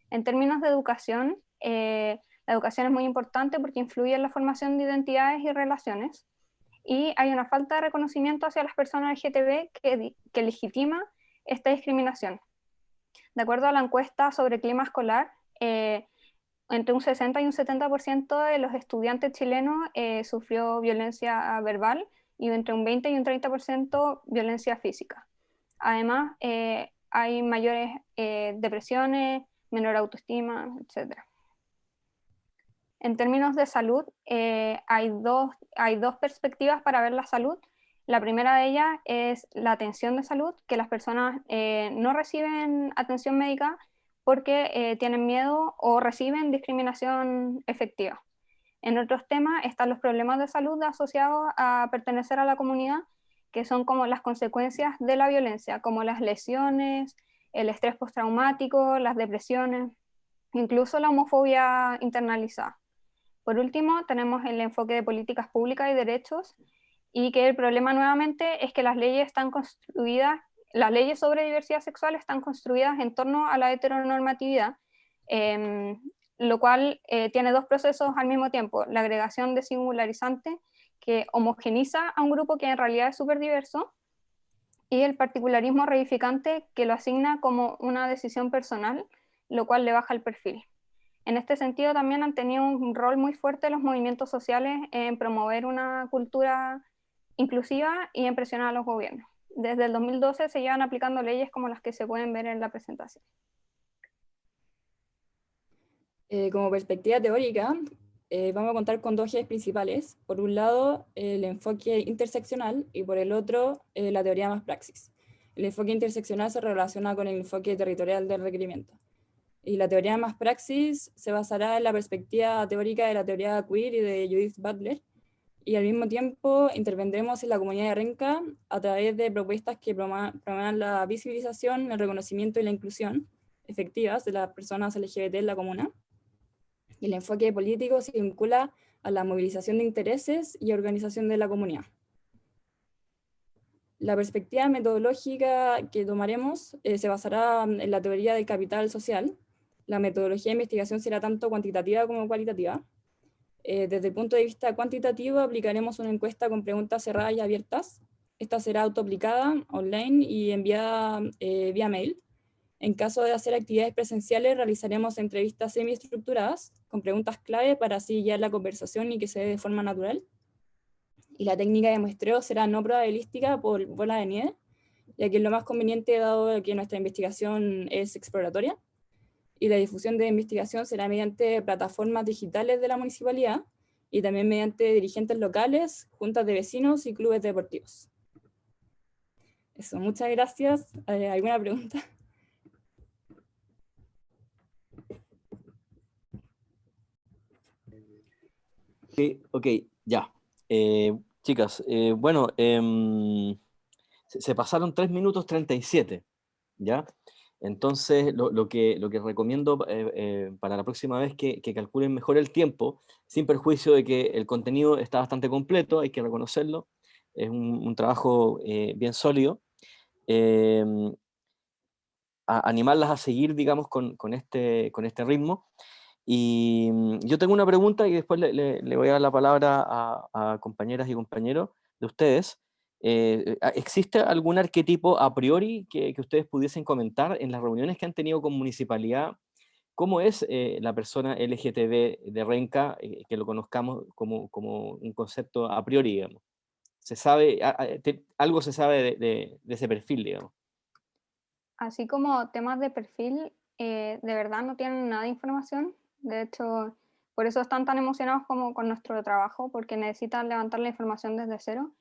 En términos de educación, la educación es muy importante porque influye en la formación de identidades y relaciones, y hay una falta de reconocimiento hacia las personas LGTB que legitima esta discriminación. De acuerdo a la encuesta sobre clima escolar, entre un 60 y un 70% de los estudiantes chilenos sufrió violencia verbal, y entre un 20 y un 30% violencia física. Además, hay mayores depresiones, menor autoestima, etc. En términos de salud, hay dos perspectivas para ver la salud. La primera de ellas es la atención de salud, que las personas no reciben atención médica porque tienen miedo o reciben discriminación efectiva. En otros temas están los problemas de salud asociados a pertenecer a la comunidad, que son como las consecuencias de la violencia, como las lesiones, el estrés postraumático, las depresiones, incluso la homofobia internalizada. Por último, tenemos el enfoque de políticas públicas y derechos, y que el problema nuevamente es que las leyes sobre diversidad sexual están construidas en torno a la heteronormatividad, lo cual tiene dos procesos al mismo tiempo: la agregación de singularizante, que homogeniza a un grupo que en realidad es súper diverso, y el particularismo reificante, que lo asigna como una decisión personal, lo cual le baja el perfil. En este sentido también han tenido un rol muy fuerte los movimientos sociales en promover una cultura inclusiva y en presionar a los gobiernos. Desde el 2012 se llevan aplicando leyes como las que se pueden ver en la presentación. Como perspectiva teórica, vamos a contar con dos ejes principales. Por un lado, el enfoque interseccional, y por el otro, la teoría más praxis. El enfoque interseccional se relaciona con el enfoque territorial del requerimiento. Y la teoría más praxis se basará en la perspectiva teórica de la teoría queer y de Judith Butler, y al mismo tiempo intervendremos en la comunidad de Renca a través de propuestas que promuevan la visibilización, el reconocimiento y la inclusión efectivas de las personas LGBT en la comuna. Y el enfoque político se vincula a la movilización de intereses y organización de la comunidad. La perspectiva metodológica que tomaremos se basará en la teoría del capital social. La metodología de investigación será tanto cuantitativa como cualitativa. Desde el punto de vista cuantitativo, aplicaremos una encuesta con preguntas cerradas y abiertas. Esta será autoaplicada online y enviada vía mail. En caso de hacer actividades presenciales, realizaremos entrevistas semiestructuradas con preguntas clave para así guiar la conversación y que se dé de forma natural. Y la técnica de muestreo será no probabilística por bola de nieve, ya que es lo más conveniente dado que nuestra investigación es exploratoria. Y la difusión de investigación será mediante plataformas digitales de la municipalidad y también mediante dirigentes locales, juntas de vecinos y clubes deportivos. Eso, muchas gracias. ¿Alguna pregunta? Ok, ya. Chicas, bueno, se pasaron 3 minutos 37, ¿ya? Entonces, lo que recomiendo para la próxima vez que calculen mejor el tiempo, sin perjuicio de que el contenido está bastante completo, hay que reconocerlo, es un trabajo bien sólido. Animarlas a seguir, digamos, con este ritmo. Y yo tengo una pregunta y después le voy a dar la palabra a compañeras y compañeros de ustedes. ¿Existe algún arquetipo a priori que ustedes pudiesen comentar en las reuniones que han tenido con municipalidad? ¿Cómo es la persona LGTB de Renca, que lo conozcamos como un concepto a priori, digamos? ¿Se sabe, algo se sabe de ese perfil, digamos? Así como temas de perfil, de verdad no tienen nada de información. De hecho, por eso están tan emocionados como con nuestro trabajo, porque necesitan levantar la información desde cero.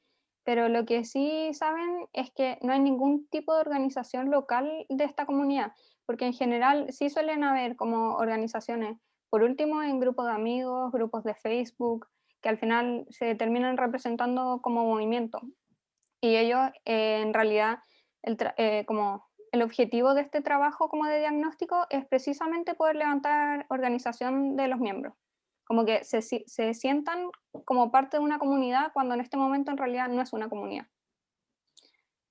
Pero lo que sí saben es que no hay ningún tipo de organización local de esta comunidad, porque en general sí suelen haber como organizaciones, por último en grupos de amigos, grupos de Facebook, que al final se terminan representando como movimiento. Y ellos en realidad, como el objetivo de este trabajo como de diagnóstico es precisamente poder levantar organización de los miembros, como que se sientan como parte de una comunidad cuando en este momento en realidad no es una comunidad.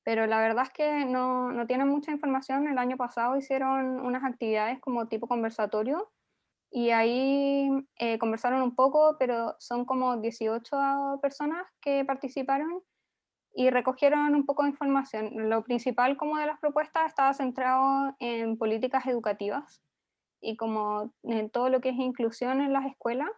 Pero la verdad es que no tienen mucha información. El año pasado hicieron unas actividades como tipo conversatorio y ahí conversaron un poco, pero son como 18 personas que participaron y recogieron un poco de información. Lo principal como de las propuestas estaba centrado en políticas educativas y como en todo lo que es inclusión en las escuelas.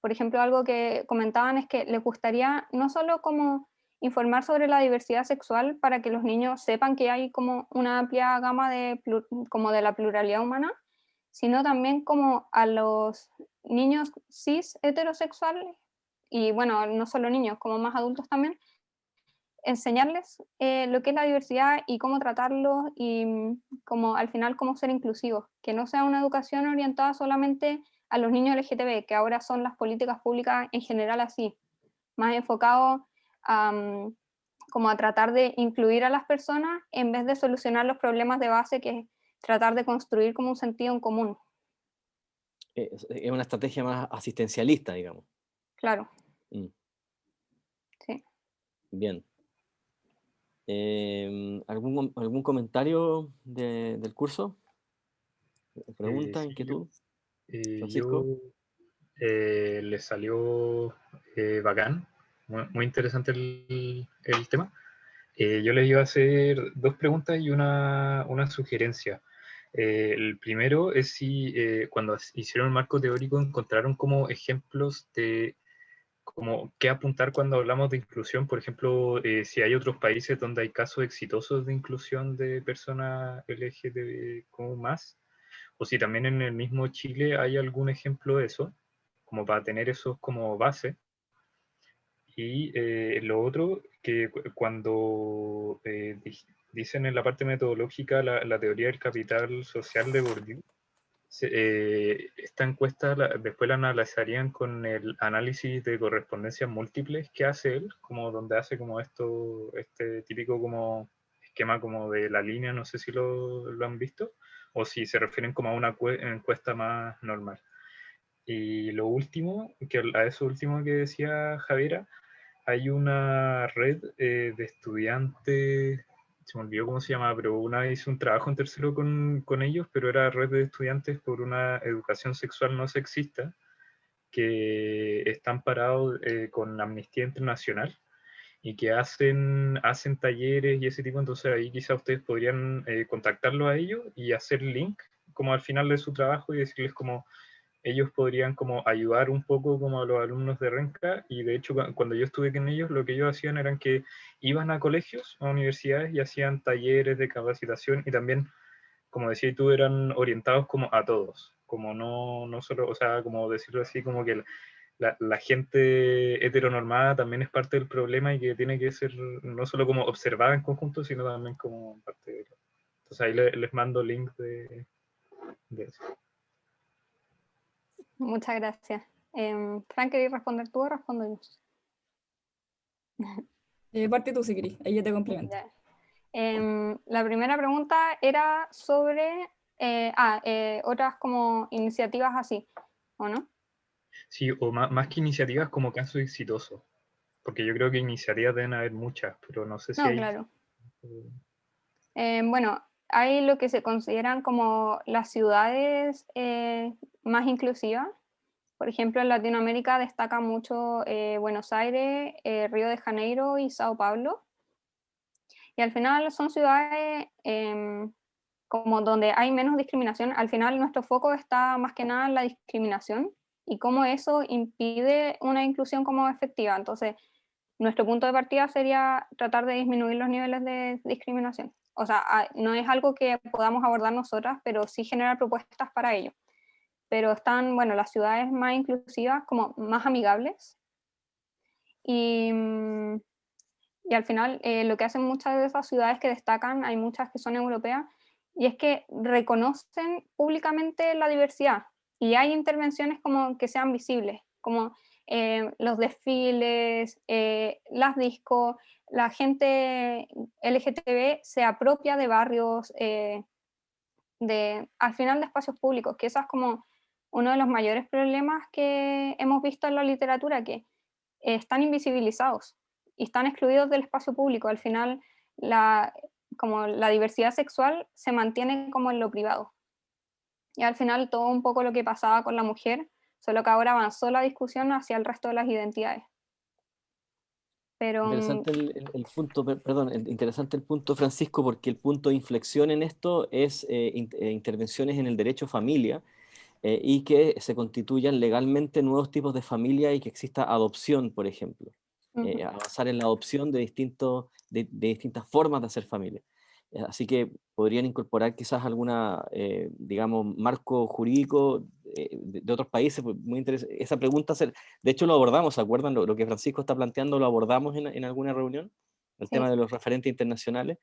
Por ejemplo, algo que comentaban es que les gustaría no solo como informar sobre la diversidad sexual para que los niños sepan que hay como una amplia gama como de la pluralidad humana, sino también como a los niños cis heterosexuales y bueno, no solo niños, como más adultos también, enseñarles lo que es la diversidad y cómo tratarlo y como al final cómo ser inclusivos, que no sea una educación orientada solamente a los niños LGTB, que ahora son las políticas públicas en general así, más enfocado como a tratar de incluir a las personas en vez de solucionar los problemas de base, que es tratar de construir como un sentido en común. Es una estrategia más asistencialista, digamos. Claro. Mm. Sí. Bien. ¿Algún comentario del curso? ¿Pregunta, Sí, inquietud? yo Francisco. le salió bacán, muy interesante el tema. Yo les iba a hacer dos preguntas y una sugerencia. El primero es si cuando hicieron el marco teórico encontraron como ejemplos de como qué apuntar cuando hablamos de inclusión. Por ejemplo, si hay otros países donde hay casos exitosos de inclusión de personas LGTBQ+, o si también en el mismo Chile hay algún ejemplo de eso, como para tener eso como base. Y lo otro, que cuando dicen en la parte metodológica la teoría del capital social de Bourdieu, esta encuesta después la analizarían con el análisis de correspondencias múltiples que hace él, como donde hace como este típico como esquema como de la línea, no sé si lo han visto, o si se refieren como a una encuesta más normal. Y lo último, que a eso último que decía Javiera, hay una red de estudiantes, se me olvidó cómo se llama, pero una vez hice un trabajo en tercero con ellos, pero era red de estudiantes por una educación sexual no sexista, que están parados con Amnistía Internacional y que hacen talleres y ese tipo, entonces ahí quizá ustedes podrían contactarlo a ellos y hacer link como al final de su trabajo y decirles como ellos podrían como ayudar un poco como a los alumnos de Renca, y de hecho cuando yo estuve con ellos lo que ellos hacían eran que iban a colegios, a universidades y hacían talleres de capacitación y también, como decías tú, eran orientados como a todos, como no solo, o sea, como decirlo así, como que la gente heteronormada también es parte del problema y que tiene que ser no solo como observada en conjunto, sino también como parte de... Entonces ahí les mando links de eso. Muchas gracias. Frank, ¿querías responder tú o respondo yo? Parte tú si querés, ahí yo te complemento. La primera pregunta era sobre otras como iniciativas así, ¿o no? Sí, o más que iniciativas como caso exitoso, porque yo creo que iniciativas deben haber muchas, pero no sé si No, hay... claro. Bueno, hay lo que se consideran como las ciudades más inclusivas. Por ejemplo, en Latinoamérica destaca mucho Buenos Aires, Río de Janeiro y Sao Paulo. Y al final son ciudades como donde hay menos discriminación. Al final nuestro foco está más que nada en la discriminación y cómo eso impide una inclusión como efectiva. Entonces, nuestro punto de partida sería tratar de disminuir los niveles de discriminación. O sea, no es algo que podamos abordar nosotras, pero sí generar propuestas para ello. Pero están, bueno, las ciudades más inclusivas, como más amigables. Y al final, lo que hacen muchas de esas ciudades que destacan, hay muchas que son europeas, y es que reconocen públicamente la diversidad. Y hay intervenciones como que sean visibles, como los desfiles, las discos, la gente LGTB se apropia de barrios, al final de espacios públicos, que eso es como uno de los mayores problemas que hemos visto en la literatura, que están invisibilizados y están excluidos del espacio público. Al final, como la diversidad sexual se mantiene como en lo privado. Y al final todo un poco lo que pasaba con la mujer, solo que ahora avanzó la discusión hacia el resto de las identidades. Pero, Interesante el punto, perdón, interesante el punto, Francisco, porque el punto de inflexión en esto es intervenciones en el derecho a familia y que se constituyan legalmente nuevos tipos de familia y que exista adopción, por ejemplo. Avanzar en la adopción de distintas formas de hacer familia. Así que podrían incorporar quizás alguna, digamos, marco jurídico de otros países. Pues muy interesante. Esa pregunta, de hecho lo abordamos, ¿se acuerdan? Lo que Francisco está planteando lo abordamos en alguna reunión, el Sí. tema de los referentes internacionales.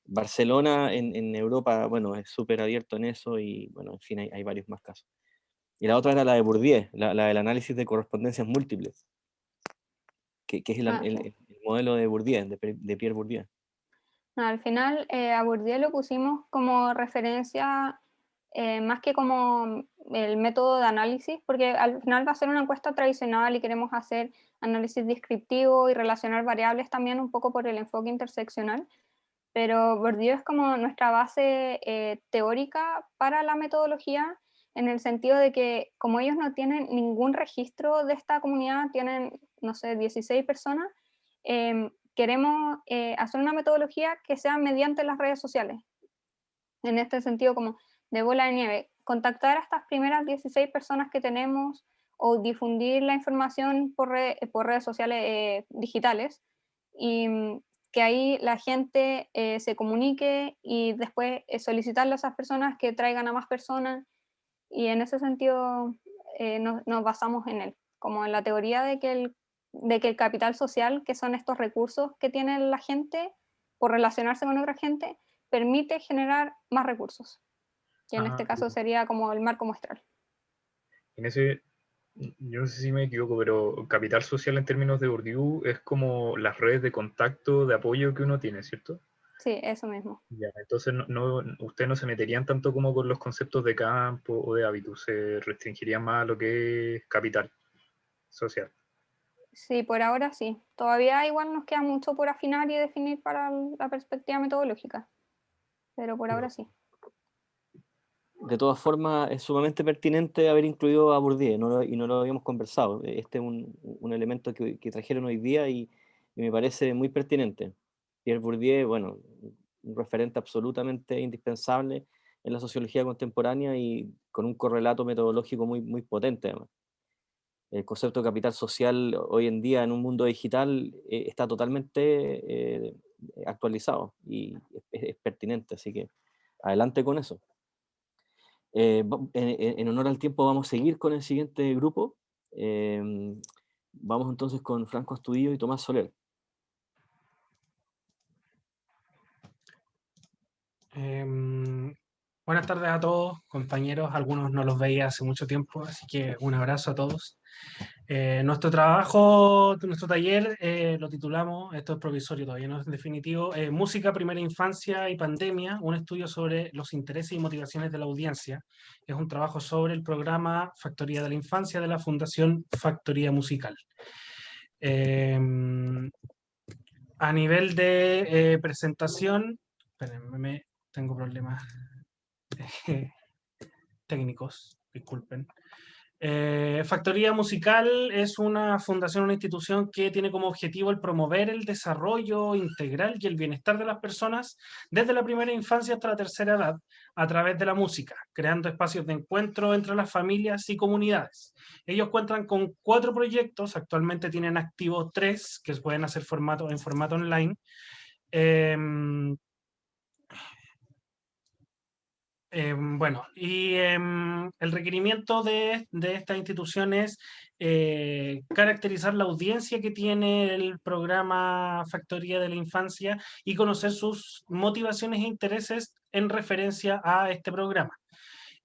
Barcelona en Europa, bueno, es súper abierto en eso y, bueno, en fin, hay varios más casos. Y la otra era la de Bourdieu, la del análisis de correspondencias múltiples, que es el modelo de Bourdieu, de Pierre Bourdieu. Al final, a Bourdieu lo pusimos como referencia más que como el método de análisis, porque al final va a ser una encuesta tradicional y queremos hacer análisis descriptivo y relacionar variables también un poco por el enfoque interseccional, pero Bourdieu es como nuestra base teórica para la metodología, en el sentido de que como ellos no tienen ningún registro de esta comunidad, tienen, no sé, 16 personas, queremos hacer una metodología que sea mediante las redes sociales. En este sentido, como de bola de nieve, contactar a estas primeras 16 personas que tenemos o difundir la información por redes sociales digitales, y que ahí la gente se comunique y después solicitarle a esas personas que traigan a más personas, y en ese sentido nos basamos en él, como en la teoría de que el capital social, que son estos recursos que tiene la gente por relacionarse con otra gente, permite generar más recursos, que en este caso sería como el marco muestral. En ese, yo no sé si me equivoco, pero capital social en términos de Bourdieu es como las redes de contacto, de apoyo que uno tiene, ¿cierto? Sí, eso mismo. Ya, entonces ustedes no se meterían tanto como con los conceptos de campo o de hábitos, se restringirían más a lo que es capital social. Sí, por ahora sí. Todavía igual nos queda mucho por afinar y definir para la perspectiva metodológica, pero por ahora sí. De todas formas, es sumamente pertinente haber incluido a Bourdieu, y no lo habíamos conversado. Este es un elemento que trajeron hoy día y me parece muy pertinente. Pierre Bourdieu, bueno, un referente absolutamente indispensable en la sociología contemporánea y con un correlato metodológico muy potente, además. El concepto de capital social hoy en día en un mundo digital está totalmente actualizado y es pertinente, así que adelante con eso. En honor al tiempo vamos a seguir con el siguiente grupo. Vamos entonces con Franco Astudillo y Tomás Soler. Buenas tardes a todos, compañeros. Algunos no los veía hace mucho tiempo, así que un abrazo a todos. Nuestro trabajo, nuestro taller, lo titulamos, esto es provisorio, todavía no es definitivo, Música, Primera Infancia y Pandemia, un estudio sobre los intereses y motivaciones de la audiencia. Es un trabajo sobre el programa Factoría de la Infancia de la Fundación Factoría Musical. A nivel de presentación, espérenme, tengo problemas técnicos, disculpen. Factoría Musical es una fundación, una institución que tiene como objetivo el promover el desarrollo integral y el bienestar de las personas desde la primera infancia hasta la tercera edad a través de la música, creando espacios de encuentro entre las familias y comunidades. Ellos cuentan con 4 proyectos, actualmente tienen activos 3 que se pueden hacer en formato online. Bueno, y el requerimiento de esta institución es caracterizar la audiencia que tiene el programa Factoría de la Infancia y conocer sus motivaciones e intereses en referencia a este programa.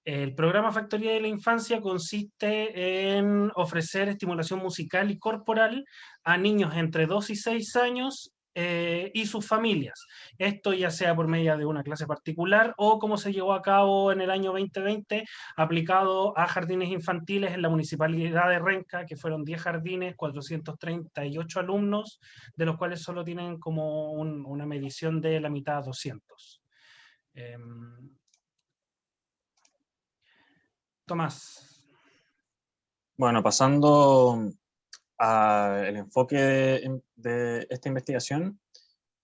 El programa Factoría de la Infancia consiste en ofrecer estimulación musical y corporal a niños entre 2 y 6 años y sus familias. Esto ya sea por medio de una clase particular o como se llevó a cabo en el año 2020, aplicado a jardines infantiles en la municipalidad de Renca, que fueron 10 jardines, 438 alumnos, de los cuales solo tienen como una medición de la mitad, 200. Tomás. Bueno, pasando al enfoque de esta investigación,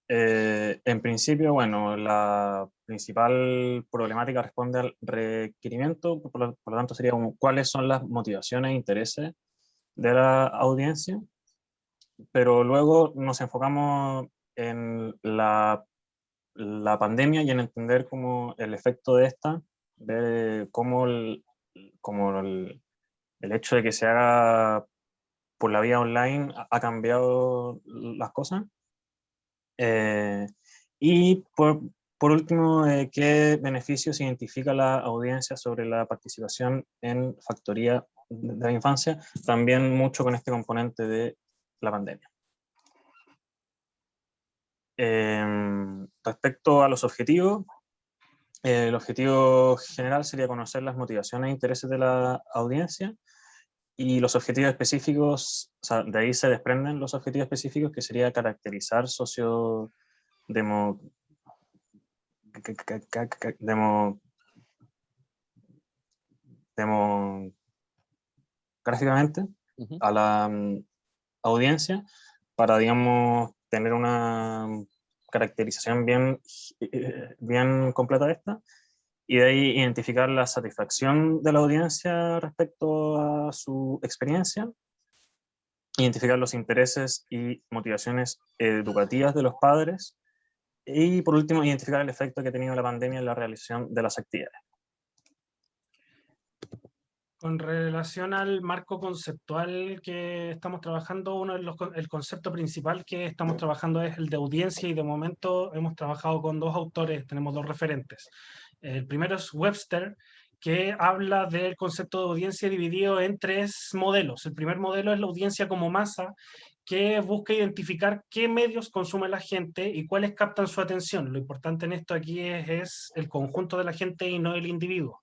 en principio, bueno, la principal problemática responde al requerimiento, por lo tanto sería como cuáles son las motivaciones e intereses de la audiencia, pero luego nos enfocamos en la la pandemia y en entender como el efecto de esta, ver cómo el hecho de que se haga por la vía online ha cambiado las cosas. Y por último, ¿qué beneficios identifica la audiencia sobre la participación en factoría de la infancia? También mucho con este componente de la pandemia. Respecto a los objetivos, el objetivo general sería conocer las motivaciones e intereses de la audiencia, y los objetivos específicos, o sea, de ahí se desprenden los objetivos específicos, que sería caracterizar gráficamente a la audiencia para, digamos, tener una caracterización bien completa de esta, y de ahí identificar la satisfacción de la audiencia respecto a su experiencia, identificar los intereses y motivaciones educativas de los padres, y por último, identificar el efecto que ha tenido la pandemia en la realización de las actividades. Con relación al marco conceptual que estamos trabajando, el concepto principal que estamos trabajando es el de audiencia, y de momento hemos trabajado con dos autores, tenemos dos referentes. El primero es Webster, que habla del concepto de audiencia dividido en tres modelos. El primer modelo es la audiencia como masa, que busca identificar qué medios consume la gente y cuáles captan su atención. Lo importante en esto aquí es el conjunto de la gente y no el individuo.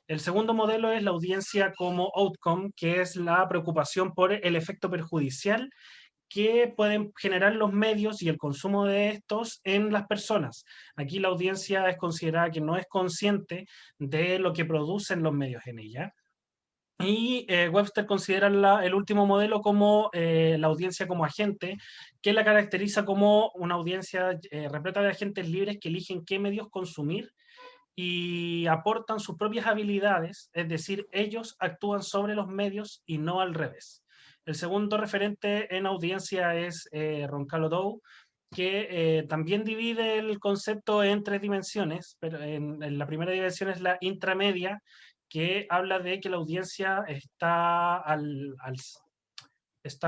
El segundo modelo es la audiencia como outcome, que es la preocupación por el efecto perjudicial que pueden generar los medios y el consumo de estos en las personas. Aquí la audiencia es considerada que no es consciente de lo que producen los medios en ella. Y Webster considera el último modelo como la audiencia como agente, que la caracteriza como una audiencia repleta de agentes libres que eligen qué medios consumir y aportan sus propias habilidades, es decir, ellos actúan sobre los medios y no al revés. El segundo referente en audiencia es Roncallo Dow, que también divide el concepto en tres dimensiones, pero en la primera dimensión es la intramedia, que habla de que la audiencia está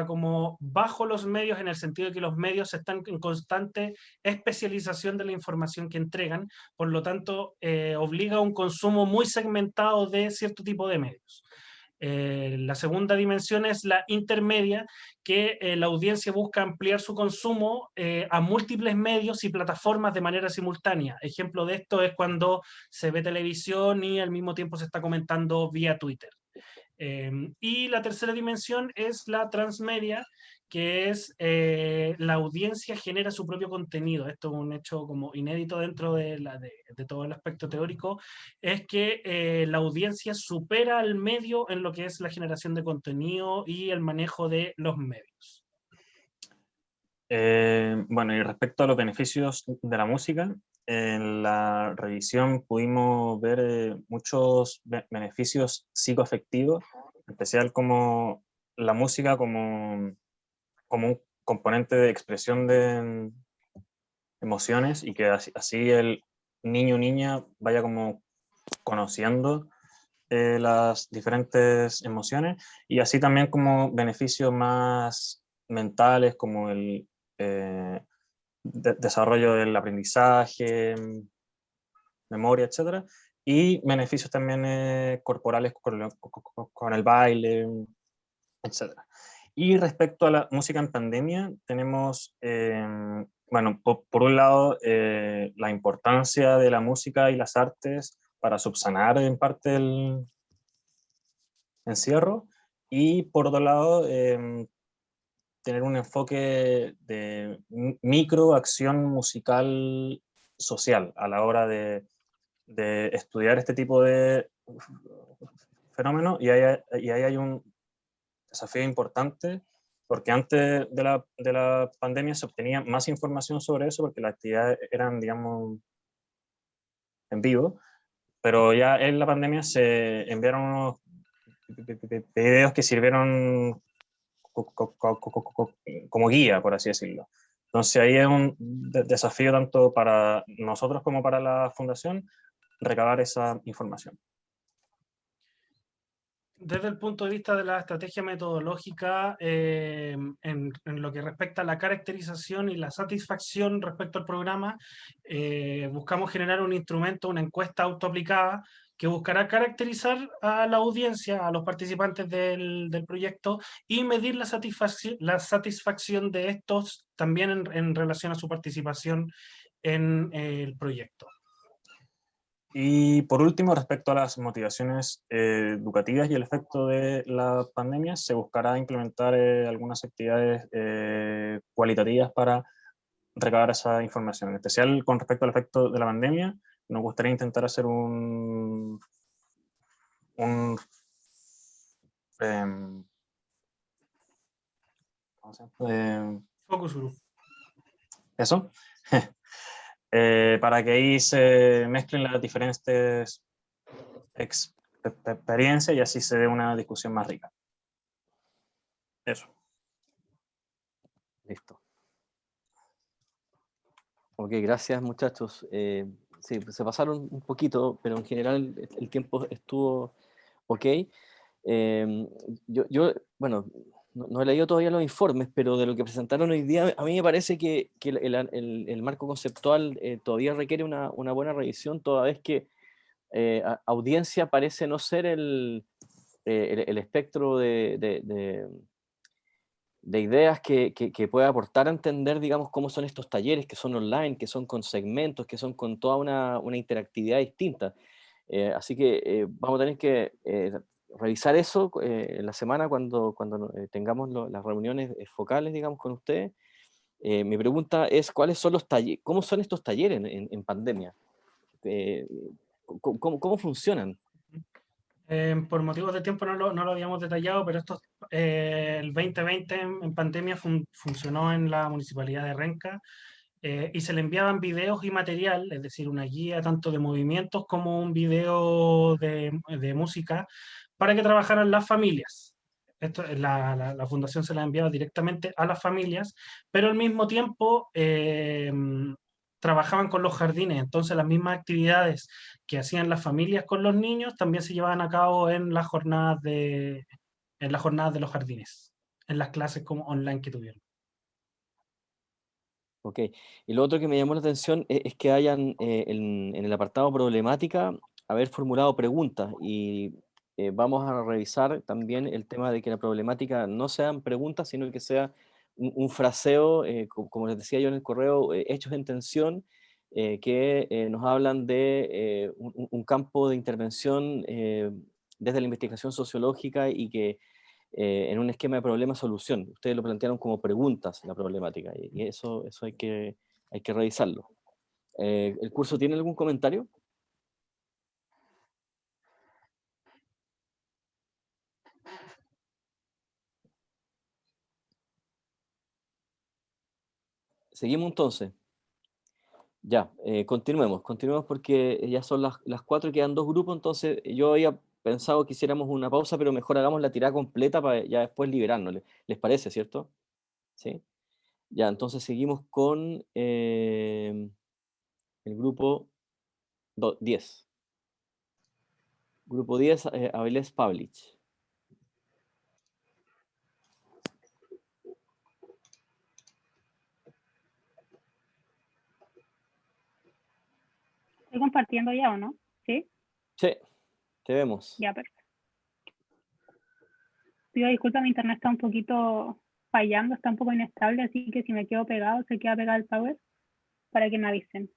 como bajo los medios, en el sentido de que los medios están en constante especialización de la información que entregan, por lo tanto obliga a un consumo muy segmentado de cierto tipo de medios. La segunda dimensión es la intermedia, que la audiencia busca ampliar su consumo a múltiples medios y plataformas de manera simultánea. Ejemplo de esto es cuando se ve televisión y al mismo tiempo se está comentando vía Twitter. Y la tercera dimensión es la transmedia, que es la audiencia genera su propio contenido. Esto es un hecho como inédito dentro de todo el aspecto teórico, es que la audiencia supera al medio en lo que es la generación de contenido y el manejo de los medios. Bueno, y respecto a los beneficios de la música, en la revisión pudimos ver muchos beneficios psicoafectivos, en especial como la música como un componente de expresión de emociones, y que así el niño o niña vaya como conociendo las diferentes emociones, y así también como beneficios más mentales como el desarrollo del aprendizaje, memoria, etc. Y beneficios también corporales con el baile, etc. Y respecto a la música en pandemia, tenemos, bueno, por un lado, la importancia de la música y las artes para subsanar en parte el encierro, y por otro lado, tener un enfoque de microacción musical social a la hora de estudiar este tipo de fenómenos, y ahí hay un desafío importante, porque antes de la pandemia se obtenía más información sobre eso, porque las actividades eran, digamos, en vivo, pero ya en la pandemia se enviaron unos videos que sirvieron como guía, por así decirlo. Entonces ahí es un desafío tanto para nosotros como para la fundación recabar esa información. Desde el punto de vista de la estrategia metodológica, en lo que respecta a la caracterización y la satisfacción respecto al programa, buscamos generar un instrumento, una encuesta autoaplicada, que buscará caracterizar a la audiencia, a los participantes del proyecto, y medir la satisfacción de estos también en relación a su participación en el proyecto. Y por último, respecto a las motivaciones educativas y el efecto de la pandemia, se buscará implementar algunas actividades cualitativas para recabar esa información. En especial con respecto al efecto de la pandemia, nos gustaría intentar hacer un Focus group. Eso. Para que ahí se mezclen las diferentes experiencias y así se dé una discusión más rica. Eso. Listo. Ok, gracias muchachos. Sí, se pasaron un poquito, pero en general el tiempo estuvo ok. Bueno, no he leído todavía los informes, pero de lo que presentaron hoy día, a mí me parece que el marco conceptual todavía requiere una buena revisión, toda vez que audiencia parece no ser el espectro de ideas que puede aportar a entender, digamos, cómo son estos talleres, que son online, que son con segmentos, que son con toda una interactividad distinta. Así que vamos a tener que revisar eso en la semana cuando tengamos las reuniones focales, digamos, con ustedes. Mi pregunta es, ¿cuáles son los talleres? ¿Cómo son estos talleres en pandemia? ¿Cómo funcionan? Por motivos de tiempo no lo habíamos detallado, pero el 2020 en pandemia funcionó en la Municipalidad de Renca, y se le enviaban videos y material, es decir, una guía tanto de movimientos como un video de música, para que trabajaran las familias. La fundación se la enviaba directamente a las familias, pero al mismo tiempo trabajaban con los jardines, entonces las mismas actividades que hacían las familias con los niños también se llevaban a cabo en las jornadas de los jardines, en las clases como online que tuvieron. Ok, y lo otro que me llamó la atención es que hayan en el apartado problemática haber formulado preguntas, y vamos a revisar también el tema de que la problemática no sean preguntas, sino que sea un fraseo, como les decía yo en el correo, hechos en tensión, que nos hablan de un campo de intervención desde la investigación sociológica, y que en un esquema de problema-solución. Ustedes lo plantearon como preguntas, la problemática, y eso hay que revisarlo. ¿El curso tiene algún comentario? Seguimos entonces. Ya, continuemos porque ya son las 4 y quedan 2 grupos, entonces yo había pensado que hiciéramos una pausa, pero mejor hagamos la tirada completa para ya después liberarnos. ¿Les parece, cierto? ¿Sí? Ya, entonces seguimos con el grupo 10. Grupo 10, Avilés Pavlich. Estoy compartiendo ya, ¿o no? ¿Sí? Sí, te vemos. Ya, perfecto. Pido disculpas, mi internet está un poquito fallando, está un poco inestable, así que si me quedo pegado, se queda pegado el power, para que me avisen.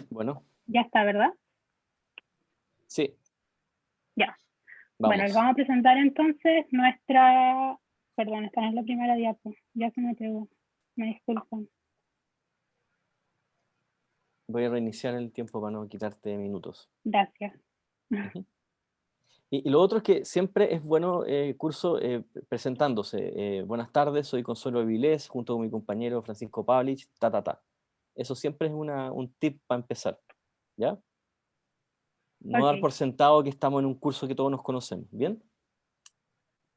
Bueno. Ya está, ¿verdad? Sí. Ya. Vamos. Bueno, les vamos a presentar entonces nuestra... Perdón, esta no es la primera diapo. Ya se me pegó. Me disculpan. Voy a reiniciar el tiempo para no quitarte minutos. Gracias. Y lo otro es que siempre es bueno, curso, presentándose. Buenas tardes, soy Consuelo Avilés, junto con mi compañero Francisco Pavlich, Eso siempre es un tip para empezar, ¿ya? No dar por sentado que estamos en un curso que todos nos conocemos, ¿bien?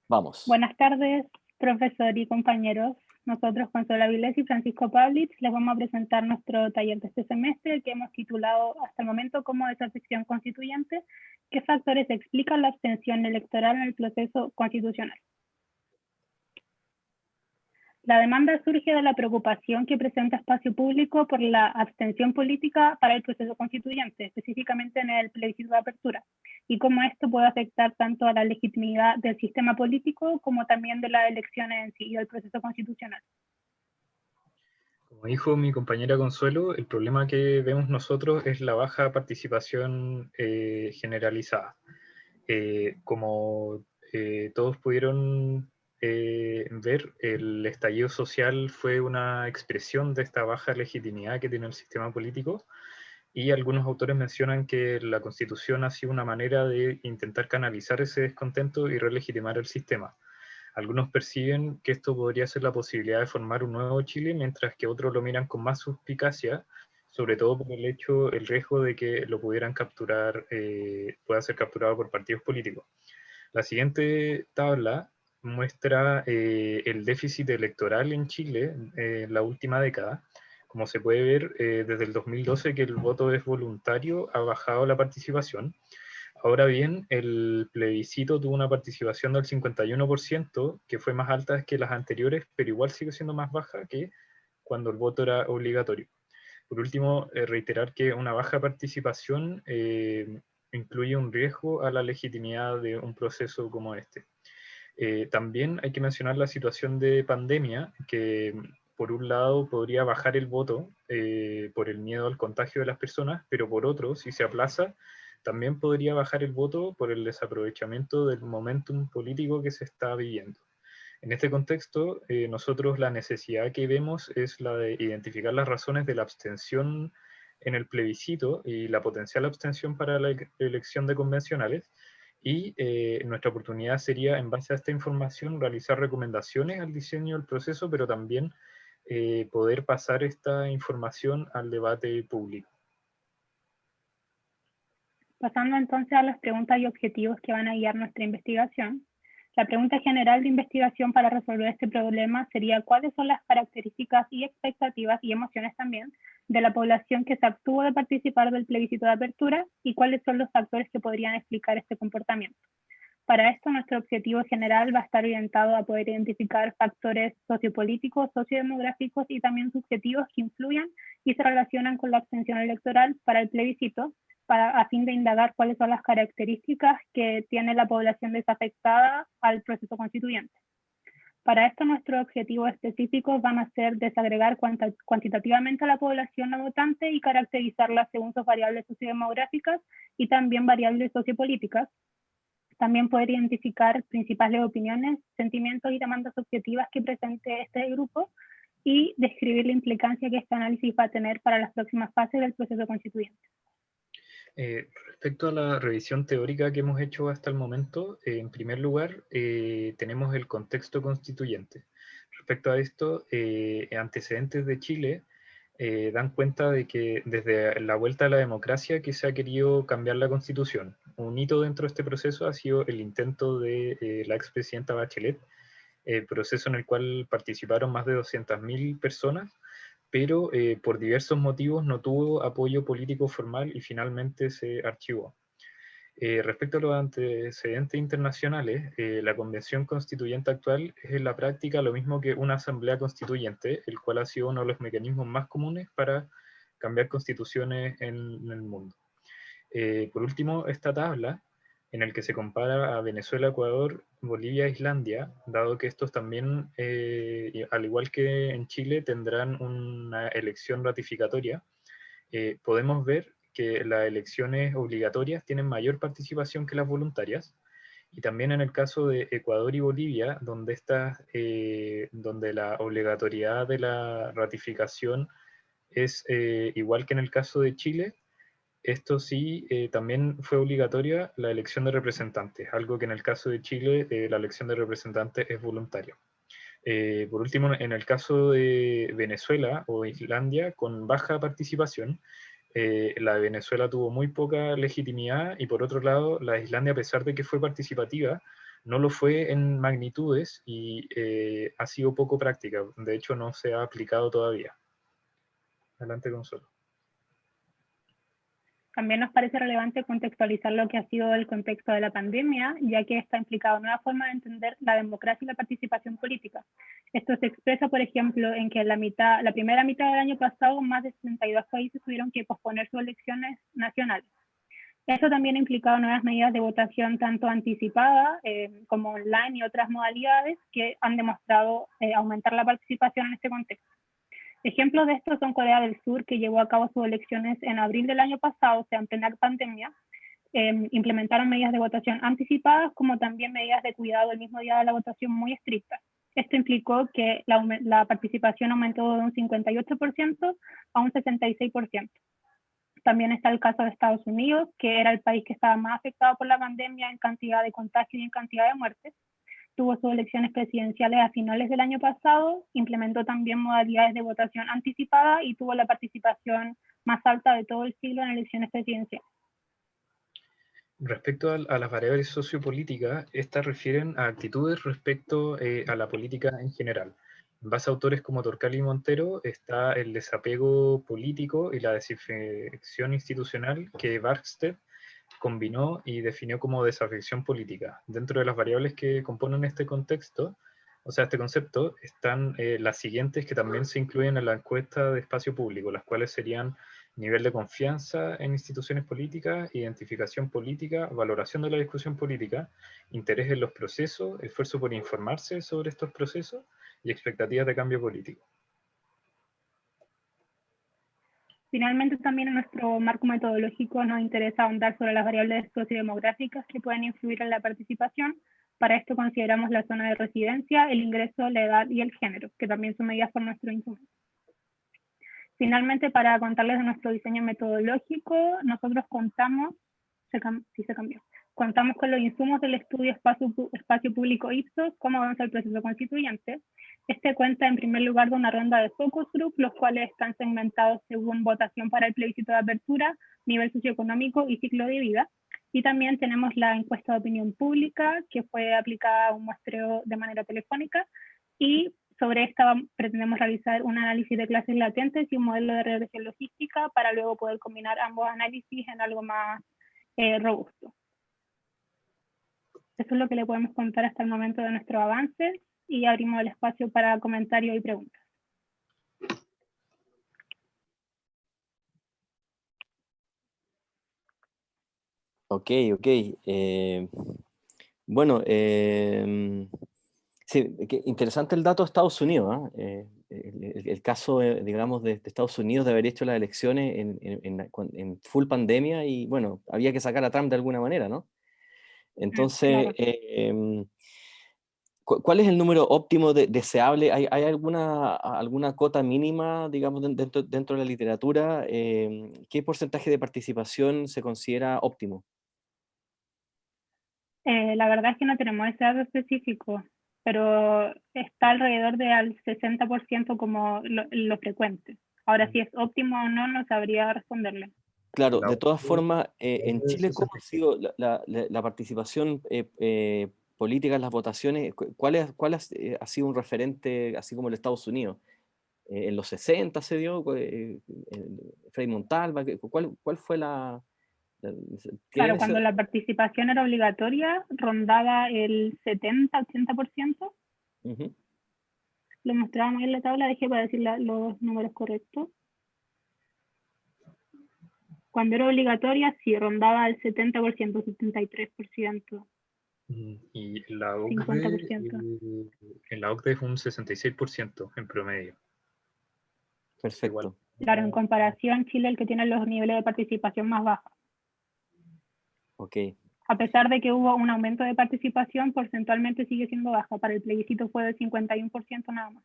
Vamos. Buenas tardes, profesor y compañeros. nosotros, Consuelo Avilés y Francisco Pavlich, les vamos a presentar nuestro taller de este semestre que hemos titulado hasta el momento como Desafección Constituyente, ¿qué factores explican la abstención electoral en el proceso constitucional? La demanda surge de la preocupación que presenta Espacio Público por la abstención política para el proceso constituyente, específicamente en el plebiscito de apertura, y cómo esto puede afectar tanto a la legitimidad del sistema político como también de las elecciones en sí y del proceso constitucional. Como dijo mi compañera Consuelo, el problema que vemos nosotros es la baja participación generalizada. Como todos pudieron ver, el estallido social fue una expresión de esta baja legitimidad que tiene el sistema político, y algunos autores mencionan que la Constitución ha sido una manera de intentar canalizar ese descontento y relegitimar el sistema. Algunos perciben que esto podría ser la posibilidad de formar un nuevo Chile, mientras que otros lo miran con más suspicacia, sobre todo por el riesgo de que lo pudieran capturar, pueda ser capturado por partidos políticos. La siguiente tabla muestra el déficit electoral en Chile en la última década. Como se puede ver, desde el 2012 que el voto es voluntario, ha bajado la participación. Ahora bien, el plebiscito tuvo una participación del 51%, que fue más alta que las anteriores, pero igual sigue siendo más baja que cuando el voto era obligatorio. Por último, reiterar que una baja participación incluye un riesgo a la legitimidad de un proceso como este. También hay que mencionar la situación de pandemia, que por un lado podría bajar el voto por el miedo al contagio de las personas, pero por otro, si se aplaza, también podría bajar el voto por el desaprovechamiento del momentum político que se está viviendo. En este contexto, nosotros la necesidad que vemos es la de identificar las razones de la abstención en el plebiscito y la potencial abstención para la elección de convencionales, y nuestra oportunidad sería, en base a esta información, realizar recomendaciones al diseño del proceso, pero también poder pasar esta información al debate público. Pasando entonces a las preguntas y objetivos que van a guiar nuestra investigación. La pregunta general de investigación para resolver este problema sería cuáles son las características y expectativas y emociones también de la población que se abstuvo de participar del plebiscito de apertura y cuáles son los factores que podrían explicar este comportamiento. Para esto, nuestro objetivo general va a estar orientado a poder identificar factores sociopolíticos, sociodemográficos y también subjetivos que influyan y se relacionan con la abstención electoral para el plebiscito, a fin de indagar cuáles son las características que tiene la población desafectada al proceso constituyente. Para esto, nuestros objetivos específicos van a ser desagregar cuantitativamente a la población no votante y caracterizarla según sus variables sociodemográficas y también variables sociopolíticas. También poder identificar principales opiniones, sentimientos y demandas objetivas que presente este grupo y describir la implicancia que este análisis va a tener para las próximas fases del proceso constituyente. Respecto a la revisión teórica que hemos hecho hasta el momento, en primer lugar, tenemos el contexto constituyente. Respecto a esto, antecedentes de Chile dan cuenta de que desde la vuelta a la democracia que se ha querido cambiar la Constitución. Un hito dentro de este proceso ha sido el intento de la expresidenta Bachelet, proceso en el cual participaron más de 200.000 personas, pero por diversos motivos no tuvo apoyo político formal y finalmente se archivó. Respecto a los antecedentes internacionales, la Convención Constituyente actual es en la práctica lo mismo que una asamblea constituyente, el cual ha sido uno de los mecanismos más comunes para cambiar constituciones en el mundo. Por último, esta tabla, en el que se compara a Venezuela, Ecuador, Bolivia e Islandia, dado que estos también, al igual que en Chile, tendrán una elección ratificatoria, podemos ver que las elecciones obligatorias tienen mayor participación que las voluntarias, y también en el caso de Ecuador y Bolivia, donde la obligatoriedad de la ratificación es igual que en el caso de Chile. Esto sí, también fue obligatoria la elección de representantes, algo que en el caso de Chile la elección de representantes es voluntaria. Por último, en el caso de Venezuela o Islandia, con baja participación, la de Venezuela tuvo muy poca legitimidad, y por otro lado, la de Islandia, a pesar de que fue participativa, no lo fue en magnitudes y ha sido poco práctica. De hecho, no se ha aplicado todavía. Adelante, Consuelo. También nos parece relevante contextualizar lo que ha sido el contexto de la pandemia, ya que está implicado en una forma de entender la democracia y la participación política. Esto se expresa, por ejemplo, en que la primera mitad del año pasado, más de 62 países tuvieron que posponer sus elecciones nacionales. Esto también ha implicado nuevas medidas de votación tanto anticipada como online y otras modalidades que han demostrado aumentar la participación en este contexto. Ejemplos de esto son Corea del Sur, que llevó a cabo sus elecciones en abril del año pasado, o sea, en plena pandemia. Implementaron medidas de votación anticipadas, como también medidas de cuidado el mismo día de la votación muy estrictas. Esto implicó que la participación aumentó de un 58% a un 66%. También está el caso de Estados Unidos, que era el país que estaba más afectado por la pandemia en cantidad de contagios y en cantidad de muertes. Tuvo sus elecciones presidenciales a finales del año pasado, implementó también modalidades de votación anticipada y tuvo la participación más alta de todo el siglo en elecciones presidenciales. Respecto a las variables sociopolíticas, estas refieren a actitudes respecto a la política en general. En base a autores como Torcal y Montero está el desapego político y la desafección institucional que Barksted combinó y definió como desafección política. Dentro de las variables que componen este contexto, o sea, este concepto, están las siguientes que también se incluyen en la encuesta de espacio público, las cuales serían nivel de confianza en instituciones políticas, identificación política, valoración de la discusión política, interés en los procesos, esfuerzo por informarse sobre estos procesos y expectativas de cambio político. Finalmente, también en nuestro marco metodológico nos interesa ahondar sobre las variables sociodemográficas que pueden influir en la participación. Para esto consideramos la zona de residencia, el ingreso, la edad y el género, que también son medidas por nuestro instrumento. Finalmente, para contarles de nuestro diseño metodológico, nosotros contamos con los insumos del estudio Espacio Público Ipsos, cómo avanza el proceso constituyente. Este cuenta en primer lugar de una ronda de focus group, los cuales están segmentados según votación para el plebiscito de apertura, nivel socioeconómico y ciclo de vida. Y también tenemos la encuesta de opinión pública, que fue aplicada a un muestreo de manera telefónica, y sobre esta pretendemos realizar un análisis de clases latentes y un modelo de regresión logística para luego poder combinar ambos análisis en algo más robusto. Eso es lo que le podemos contar hasta el momento de nuestro avance y abrimos el espacio para comentarios y preguntas. Ok. Bueno, sí, interesante el dato de Estados Unidos, ¿eh? El caso, digamos, de Estados Unidos de haber hecho las elecciones en full pandemia y, bueno, había que sacar a Trump de alguna manera, ¿no? Entonces, Claro. ¿cuál es el número óptimo deseable? ¿Hay alguna cota mínima, digamos, dentro de la literatura? ¿Qué porcentaje de participación se considera óptimo? La verdad es que no tenemos ese dato específico, pero está alrededor del 60% como lo frecuente. Ahora, si es óptimo o no, no sabría responderle. Claro, de todas formas, en Chile, ¿cómo ha sido la participación política en las votaciones? ¿Cuál ha sido un referente, así como en Estados Unidos? ¿En los 60 se dio? ¿Frei Montalva? ¿Cuál fue la...? Claro, cuando la participación era obligatoria, rondaba el 70-80%. Lo mostrábamos en la tabla, dejé para decir los números correctos. Cuando era obligatoria, sí, rondaba el 70%, 73%. Y la OCDE, 50%. En la OCDE es un 66% en promedio. Perfecto. Igual. Claro, en comparación, Chile es el que tiene los niveles de participación más bajos. Ok. A pesar de que hubo un aumento de participación, porcentualmente sigue siendo baja. Para el plebiscito fue del 51% nada más.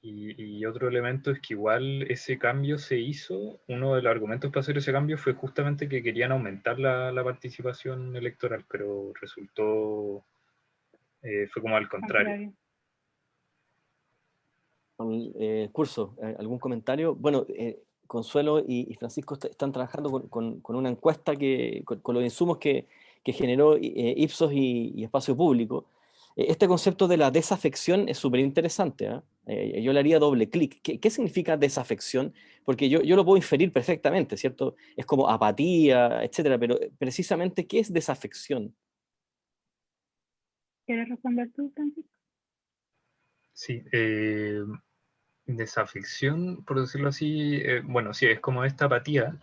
Y otro elemento es que igual ese cambio se hizo, uno de los argumentos para hacer ese cambio fue justamente que querían aumentar la participación electoral, pero resultó, fue como al contrario. Curso, ¿algún comentario? Bueno, Consuelo y Francisco están trabajando con una encuesta con los insumos que que generó Ipsos y Espacio Público. Este concepto de la desafección es súper interesante, ¿eh? Yo le haría doble clic. ¿Qué significa desafección? Porque yo lo puedo inferir perfectamente, ¿cierto? Es como apatía, etcétera, pero precisamente, ¿qué es desafección? ¿Quieres responder tú, Francisco? Sí, desafección, por decirlo así, bueno, sí, es como esta apatía,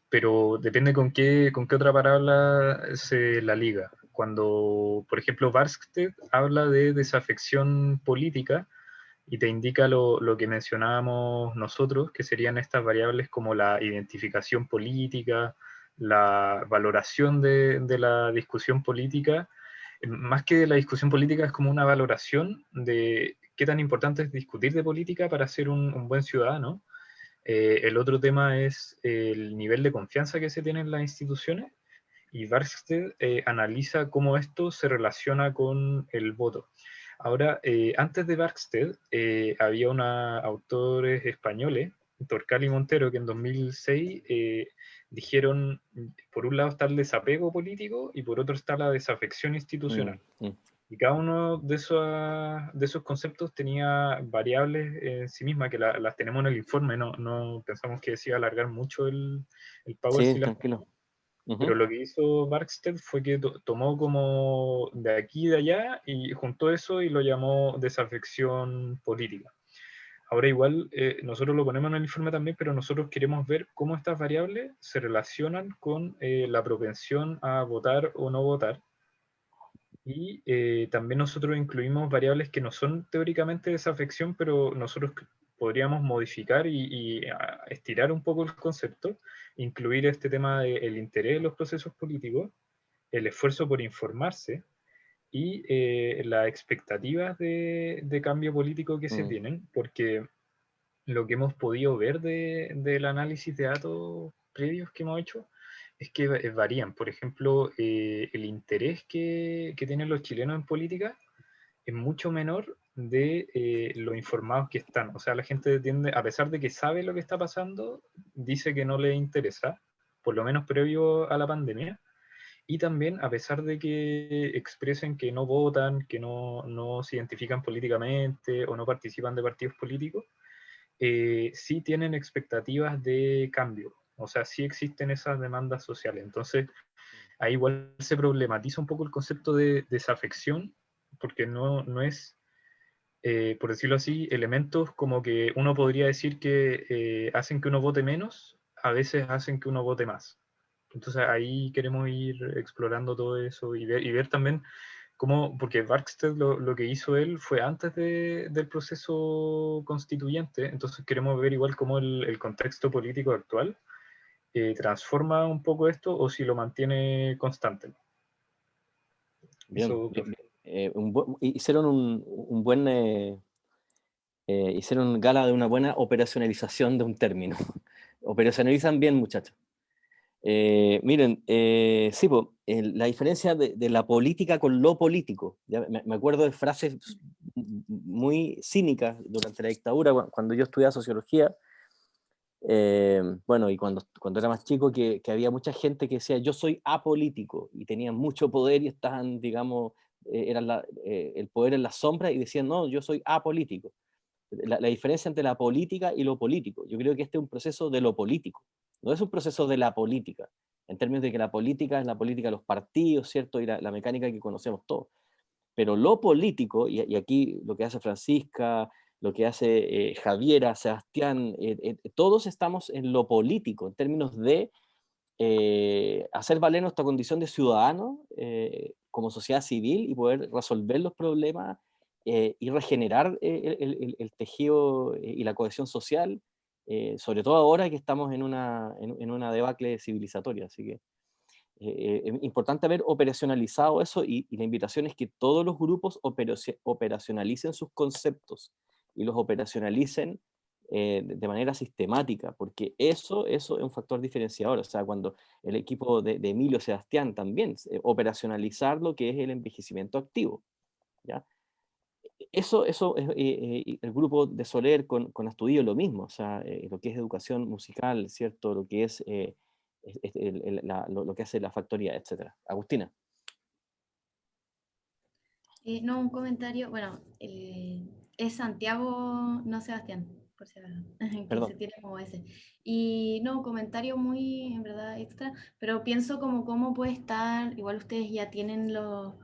pero depende con qué otra palabra se la liga. Cuando, por ejemplo, Barsted habla de desafección política y te indica lo que mencionábamos nosotros, que serían estas variables como la identificación política, la valoración de la discusión política. Más que de la discusión política, es como una valoración de qué tan importante es discutir de política para ser un buen ciudadano. El otro tema es el nivel de confianza que se tiene en las instituciones, y Barsted analiza cómo esto se relaciona con el voto. Ahora, antes de Barsted, había autores españoles, Torcal y Montero, que en 2006 dijeron, por un lado está el desapego político y por otro está la desafección institucional. Y cada uno de esos conceptos tenía variables en sí mismas, que las tenemos en el informe, no pensamos que se iba a alargar mucho el Power. Sí, tranquilo. Pero lo que hizo Barsted fue que tomó como de aquí y de allá y juntó eso y lo llamó desafección política. Ahora igual nosotros lo ponemos en el informe también, pero nosotros queremos ver cómo estas variables se relacionan con la propensión a votar o no votar. Y también nosotros incluimos variables que no son teóricamente desafección, pero nosotros podríamos modificar y estirar un poco el concepto, incluir este tema del interés en los procesos políticos, el esfuerzo por informarse y las expectativas de cambio político que se tienen, porque lo que hemos podido ver del análisis de datos previos que hemos hecho es que varían. Por ejemplo, el interés que tienen los chilenos en política es mucho menor de lo informados que están. O sea, la gente tiende, a pesar de que sabe lo que está pasando, dice que no le interesa, por lo menos previo a la pandemia. Y también, a pesar de que expresen que no votan, que no se identifican políticamente o no participan de partidos políticos, sí tienen expectativas de cambio. O sea, sí existen esas demandas sociales. Entonces, ahí igual se problematiza un poco el concepto de desafección, porque no es, por decirlo así, elementos como que uno podría decir que hacen que uno vote menos, a veces hacen que uno vote más. Entonces ahí queremos ir explorando todo eso y ver también cómo, porque Barsted lo que hizo él fue antes del proceso constituyente, entonces queremos ver igual cómo el contexto político actual transforma un poco esto o si lo mantiene constante. Bien, Eso, bien. Hicieron un buen... hicieron gala de una buena operacionalización de un término. Operacionalizan bien, muchachos. Miren, sí, la diferencia de la política con lo político. Ya me acuerdo de frases muy cínicas durante la dictadura, cuando yo estudiaba sociología. Bueno, y cuando era más chico, que había mucha gente que decía, yo soy apolítico, y tenían mucho poder y estaban, digamos, el poder en la sombra, y decían, no, yo soy apolítico. La diferencia entre la política y lo político. Yo creo que este es un proceso de lo político, no es un proceso de la política, en términos de que la política es la política de los partidos, ¿cierto? Y la mecánica que conocemos todos. Pero lo político, y aquí lo que hace Francisca, lo que hace Javiera, Sebastián, todos estamos en lo político, en términos de hacer valer nuestra condición de ciudadano como sociedad civil y poder resolver los problemas y regenerar el tejido y la cohesión social, sobre todo ahora que estamos en una debacle civilizatoria. Así que es importante haber operacionalizado eso, y la invitación es que todos los grupos operacionalicen sus conceptos y los operacionalicen de manera sistemática, porque eso es un factor diferenciador. O sea, cuando el equipo de Emilio Sebastián también operacionalizar lo que es el envejecimiento activo, ¿ya? Eso el grupo de Soler con Astudillo lo mismo, o sea, lo que es educación musical, ¿cierto? Lo que es lo que hace la factoría, etc. Agustina. No, un comentario, bueno, es Santiago, no Sebastián, por si acaso, que Perdón. se tiene como ese. Y no, un comentario muy, en verdad, extra, pero pienso como cómo puede estar, igual ustedes ya tienen los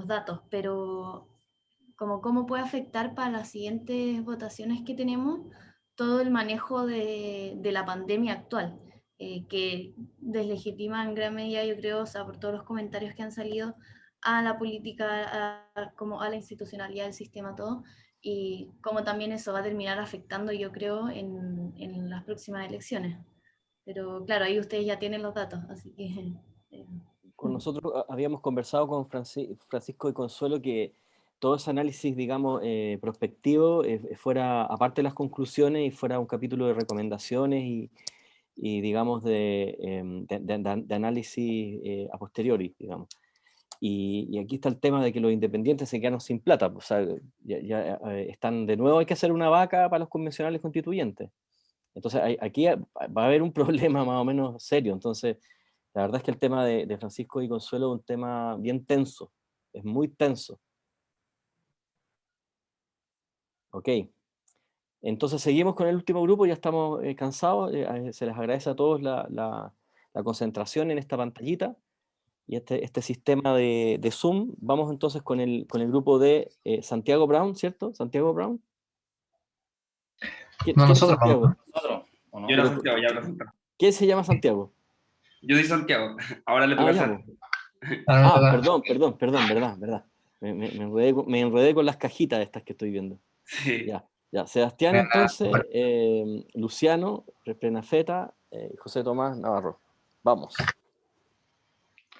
datos, pero como cómo puede afectar para las siguientes votaciones que tenemos todo el manejo de la pandemia actual, que deslegitima en gran medida, yo creo, o sea, por todos los comentarios que han salido, a la política, como a la institucionalidad del sistema, todo, y cómo también eso va a terminar afectando, yo creo, en las próximas elecciones. Pero claro, ahí ustedes ya tienen los datos, así que... Con nosotros habíamos conversado con Francisco y Consuelo que todo ese análisis, digamos, prospectivo, fuera, aparte de las conclusiones, y fuera un capítulo de recomendaciones y digamos, de análisis a posteriori, digamos. Y aquí está el tema de que los independientes se quedaron sin plata, o sea, ya están de nuevo, hay que hacer una vaca para los convencionales constituyentes. Entonces, aquí va a haber un problema más o menos serio. Entonces, la verdad es que el tema de Francisco y Consuelo es un tema bien tenso, es muy tenso. Ok, entonces seguimos con el último grupo, ya estamos cansados, se les agradece a todos la concentración en esta pantallita y este sistema de Zoom. Vamos entonces con el grupo de Santiago Brown, ¿cierto? Santiago Brown. ¿Quién es Santiago? Nosotros, yo era Santiago, ya presentado. ¿Quién se llama Santiago? Yo soy Santiago, ahora le toca a Santiago. Perdón, verdad. Me enredé con las cajitas estas que estoy viendo. Sí. Ya. Sebastián, entonces, Luciano, Prenafeta, José Tomás Navarro. Vamos.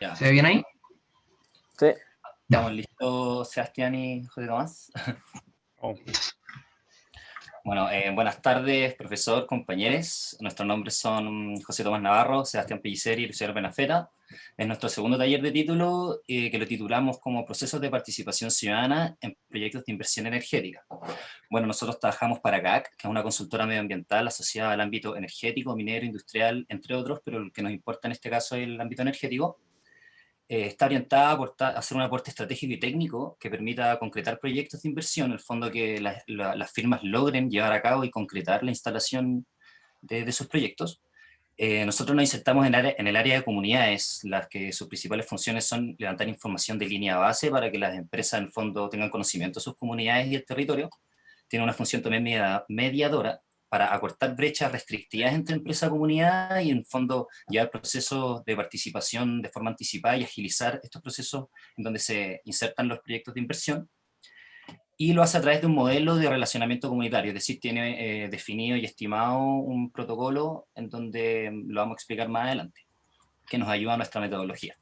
Ya. ¿Se ve bien ahí? Sí. ¿Estamos listos, Sebastián y José Tomás? Bueno, buenas tardes, profesor, compañeros. Nuestros nombres son José Tomás Navarro, Sebastián Pelliceri y Luciano Prenafeta. Es nuestro segundo taller de título, que lo titulamos como Procesos de Participación Ciudadana en Proyectos de Inversión Energética. Bueno, nosotros trabajamos para CAC, que es una consultora medioambiental asociada al ámbito energético, minero, industrial, entre otros, pero el que nos importa en este caso es el ámbito energético. Está orientada a hacer un aporte estratégico y técnico que permita concretar proyectos de inversión, en el fondo que las firmas logren llevar a cabo y concretar la instalación de sus proyectos. Nosotros nos insertamos en el área de comunidades, las que sus principales funciones son levantar información de línea base para que las empresas en el fondo tengan conocimiento de sus comunidades y el territorio. Tiene una función también mediadora para acortar brechas restrictivas entre empresa y comunidad y en el fondo llevar procesos de participación de forma anticipada y agilizar estos procesos en donde se insertan los proyectos de inversión. Y lo hace a través de un modelo de relacionamiento comunitario, es decir, tiene definido y estimado un protocolo en donde lo vamos a explicar más adelante, que nos ayuda a nuestra metodología.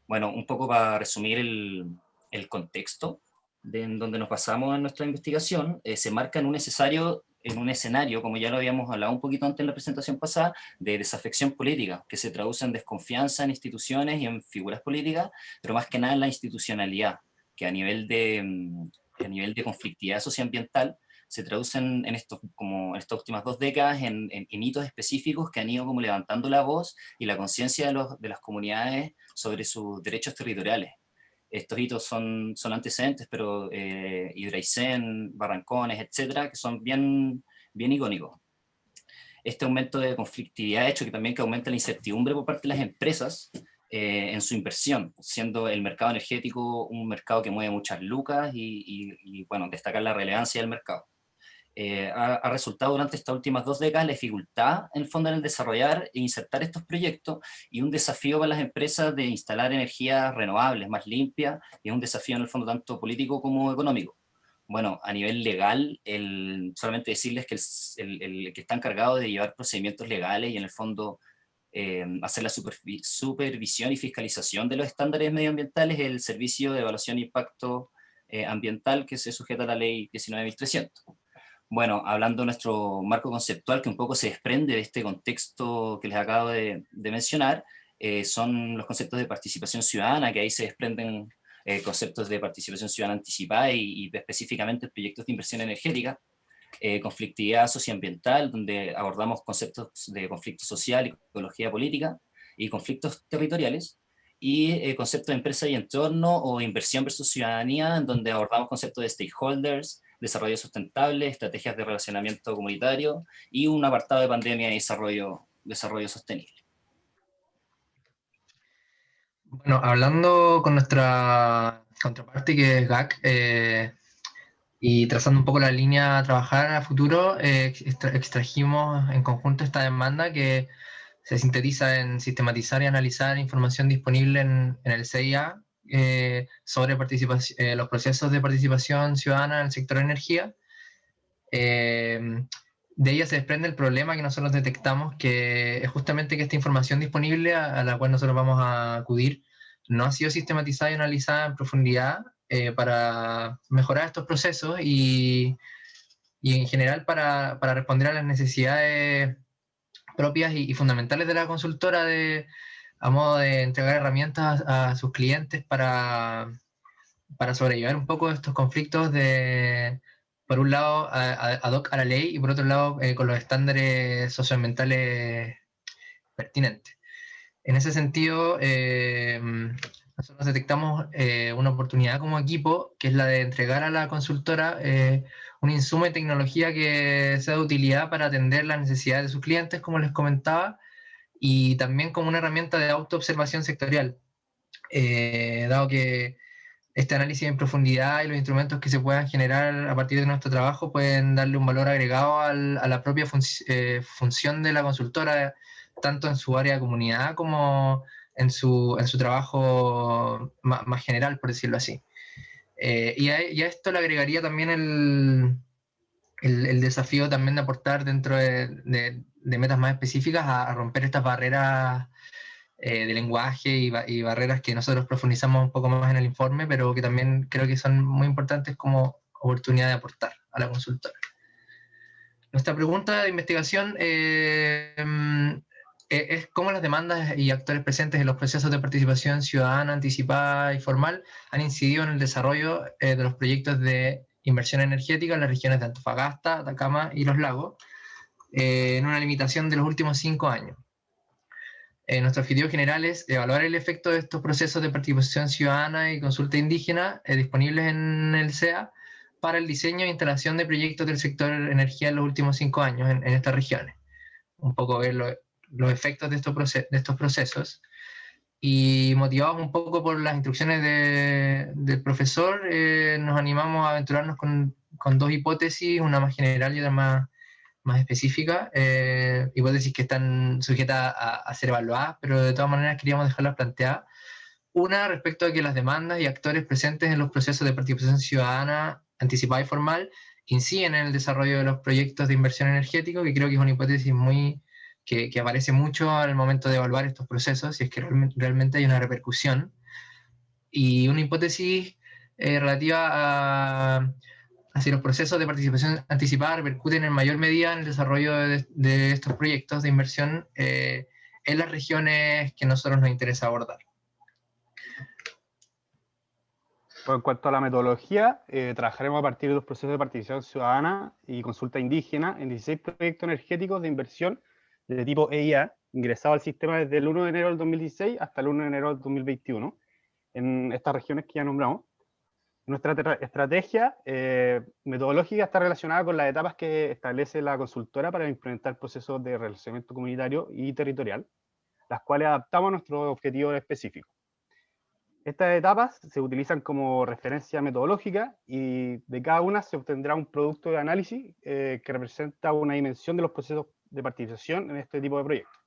Bueno, un poco para resumir el contexto en donde nos basamos en nuestra investigación, se marca en un escenario, como ya lo habíamos hablado un poquito antes en la presentación pasada, de desafección política, que se traduce en desconfianza en instituciones y en figuras políticas, pero más que nada en la institucionalidad, que a nivel de conflictividad socioambiental se traducen en estas últimas 2 décadas en hitos específicos que han ido como levantando la voz y la conciencia de las comunidades sobre sus derechos territoriales. Estos hitos son antecedentes, pero Hidroaicén, Barrancones, etcétera, que son bien icónicos. Este aumento de conflictividad ha hecho que también aumente la incertidumbre por parte de las empresas en su inversión, siendo el mercado energético un mercado que mueve muchas lucas y bueno, destacar la relevancia del mercado. Ha resultado durante estas últimas 2 décadas la dificultad en el fondo en el desarrollar e insertar estos proyectos y un desafío para las empresas de instalar energías renovables más limpias y es un desafío en el fondo tanto político como económico. Bueno, a nivel legal, solamente decirles que el que está encargado de llevar procedimientos legales y en el fondo hacer la supervisión y fiscalización de los estándares medioambientales es el Servicio de Evaluación e Impacto Ambiental que se sujeta a la Ley 19.300. Bueno, hablando de nuestro marco conceptual, que un poco se desprende de este contexto que les acabo de mencionar, son los conceptos de participación ciudadana, que ahí se desprenden conceptos de participación ciudadana anticipada y específicamente proyectos de inversión energética, conflictividad socioambiental, donde abordamos conceptos de conflicto social, ecología política y conflictos territoriales, y concepto de empresa y entorno o inversión versus ciudadanía, en donde abordamos conceptos de stakeholders, desarrollo sustentable, estrategias de relacionamiento comunitario y un apartado de pandemia y desarrollo sostenible. Bueno, hablando con nuestra contraparte que es GAC, y trazando un poco la línea a trabajar a futuro, extrajimos en conjunto esta demanda que se sintetiza en sistematizar y analizar información disponible en el CIA sobre los procesos de participación ciudadana en el sector de energía. De ella se desprende el problema que nosotros detectamos, que es justamente que esta información disponible a la cual nosotros vamos a acudir no ha sido sistematizada y analizada en profundidad para mejorar estos procesos y en general para responder a las necesidades propias y fundamentales de la consultora a modo de entregar herramientas a sus clientes para sobrellevar un poco estos conflictos por un lado, ad hoc a la ley y por otro lado, con los estándares socioambientales pertinentes. En ese sentido, nosotros detectamos una oportunidad como equipo, que es la de entregar a la consultora un insumo de tecnología que sea de utilidad para atender las necesidades de sus clientes, como les comentaba, y también como una herramienta de autoobservación sectorial, dado que este análisis en profundidad y los instrumentos que se puedan generar a partir de nuestro trabajo pueden darle un valor agregado a la propia función de la consultora, tanto en su área de comunidad como en su trabajo más general, por decirlo así. Y a esto le agregaría también el desafío también de aportar dentro de metas más específicas a romper estas barreras de lenguaje y barreras que nosotros profundizamos un poco más en el informe, pero que también creo que son muy importantes como oportunidad de aportar a la consultora. Nuestra pregunta de investigación es cómo las demandas y actores presentes en los procesos de participación ciudadana, anticipada y formal han incidido en el desarrollo de los proyectos de inversión energética en las regiones de Antofagasta, Atacama y Los Lagos, en una limitación de los últimos 5 años. Nuestro objetivo general es evaluar el efecto de estos procesos de participación ciudadana y consulta indígena disponibles en el CEA para el diseño e instalación de proyectos del sector energía en los últimos 5 años en estas regiones. Un poco ver los efectos de estos procesos. Y motivados un poco por las instrucciones del profesor, nos animamos a aventurarnos con 2 hipótesis, una más general y otra más específica, hipótesis que están sujetas a ser evaluadas, pero de todas maneras queríamos dejarlas planteadas. Una, respecto a que las demandas y actores presentes en los procesos de participación ciudadana, anticipada y formal, inciden en el desarrollo de los proyectos de inversión energética, que creo que es una hipótesis que aparece mucho al momento de evaluar estos procesos, si es que realmente hay una repercusión. Y una hipótesis relativa a si los procesos de participación anticipada repercuten en mayor medida en el desarrollo de estos proyectos de inversión en las regiones que a nosotros nos interesa abordar. Pues en cuanto a la metodología, trabajaremos a partir de los procesos de participación ciudadana y consulta indígena en 16 proyectos energéticos de inversión de tipo EIA, ingresado al sistema desde el 1 de enero del 2016 hasta el 1 de enero del 2021, en estas regiones que ya nombramos. Nuestra estrategia metodológica está relacionada con las etapas que establece la consultora para implementar procesos de relacionamiento comunitario y territorial, las cuales adaptamos a nuestro objetivo específico. Estas etapas se utilizan como referencia metodológica y de cada una se obtendrá un producto de análisis que representa una dimensión de los procesos de participación en este tipo de proyectos.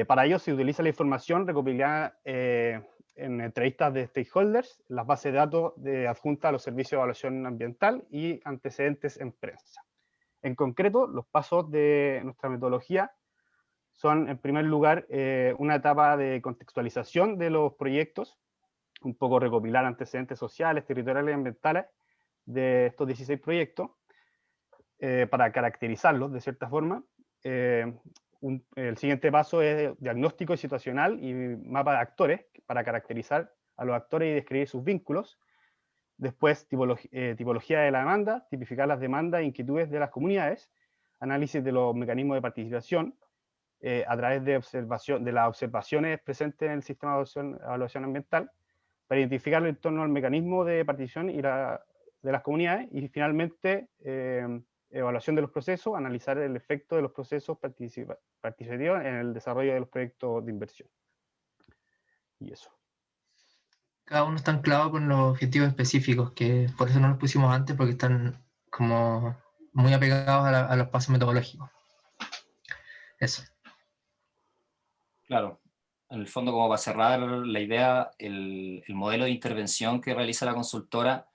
Para ello se utiliza la información recopilada en entrevistas de stakeholders, las bases de datos adjuntas a los servicios de evaluación ambiental y antecedentes en prensa. En concreto, los pasos de nuestra metodología son, en primer lugar, una etapa de contextualización de los proyectos, un poco recopilar antecedentes sociales, territoriales y ambientales de estos 16 proyectos, para caracterizarlos de cierta forma. El siguiente paso es diagnóstico situacional y mapa de actores para caracterizar a los actores y describir sus vínculos. Después, tipología de la demanda, tipificar las demandas e inquietudes de las comunidades, análisis de los mecanismos de participación, a través de las observaciones presentes en el sistema de evaluación ambiental, para identificarlo en torno al mecanismo de participación de las comunidades, y finalmente evaluación de los procesos, analizar el efecto de los procesos participativos en el desarrollo de los proyectos de inversión. Y eso. Cada uno está anclado con los objetivos específicos, que por eso no los pusimos antes, porque están como muy apegados a los pasos metodológicos. Eso. Claro, en el fondo, como para cerrar la idea, el modelo de intervención que realiza la consultora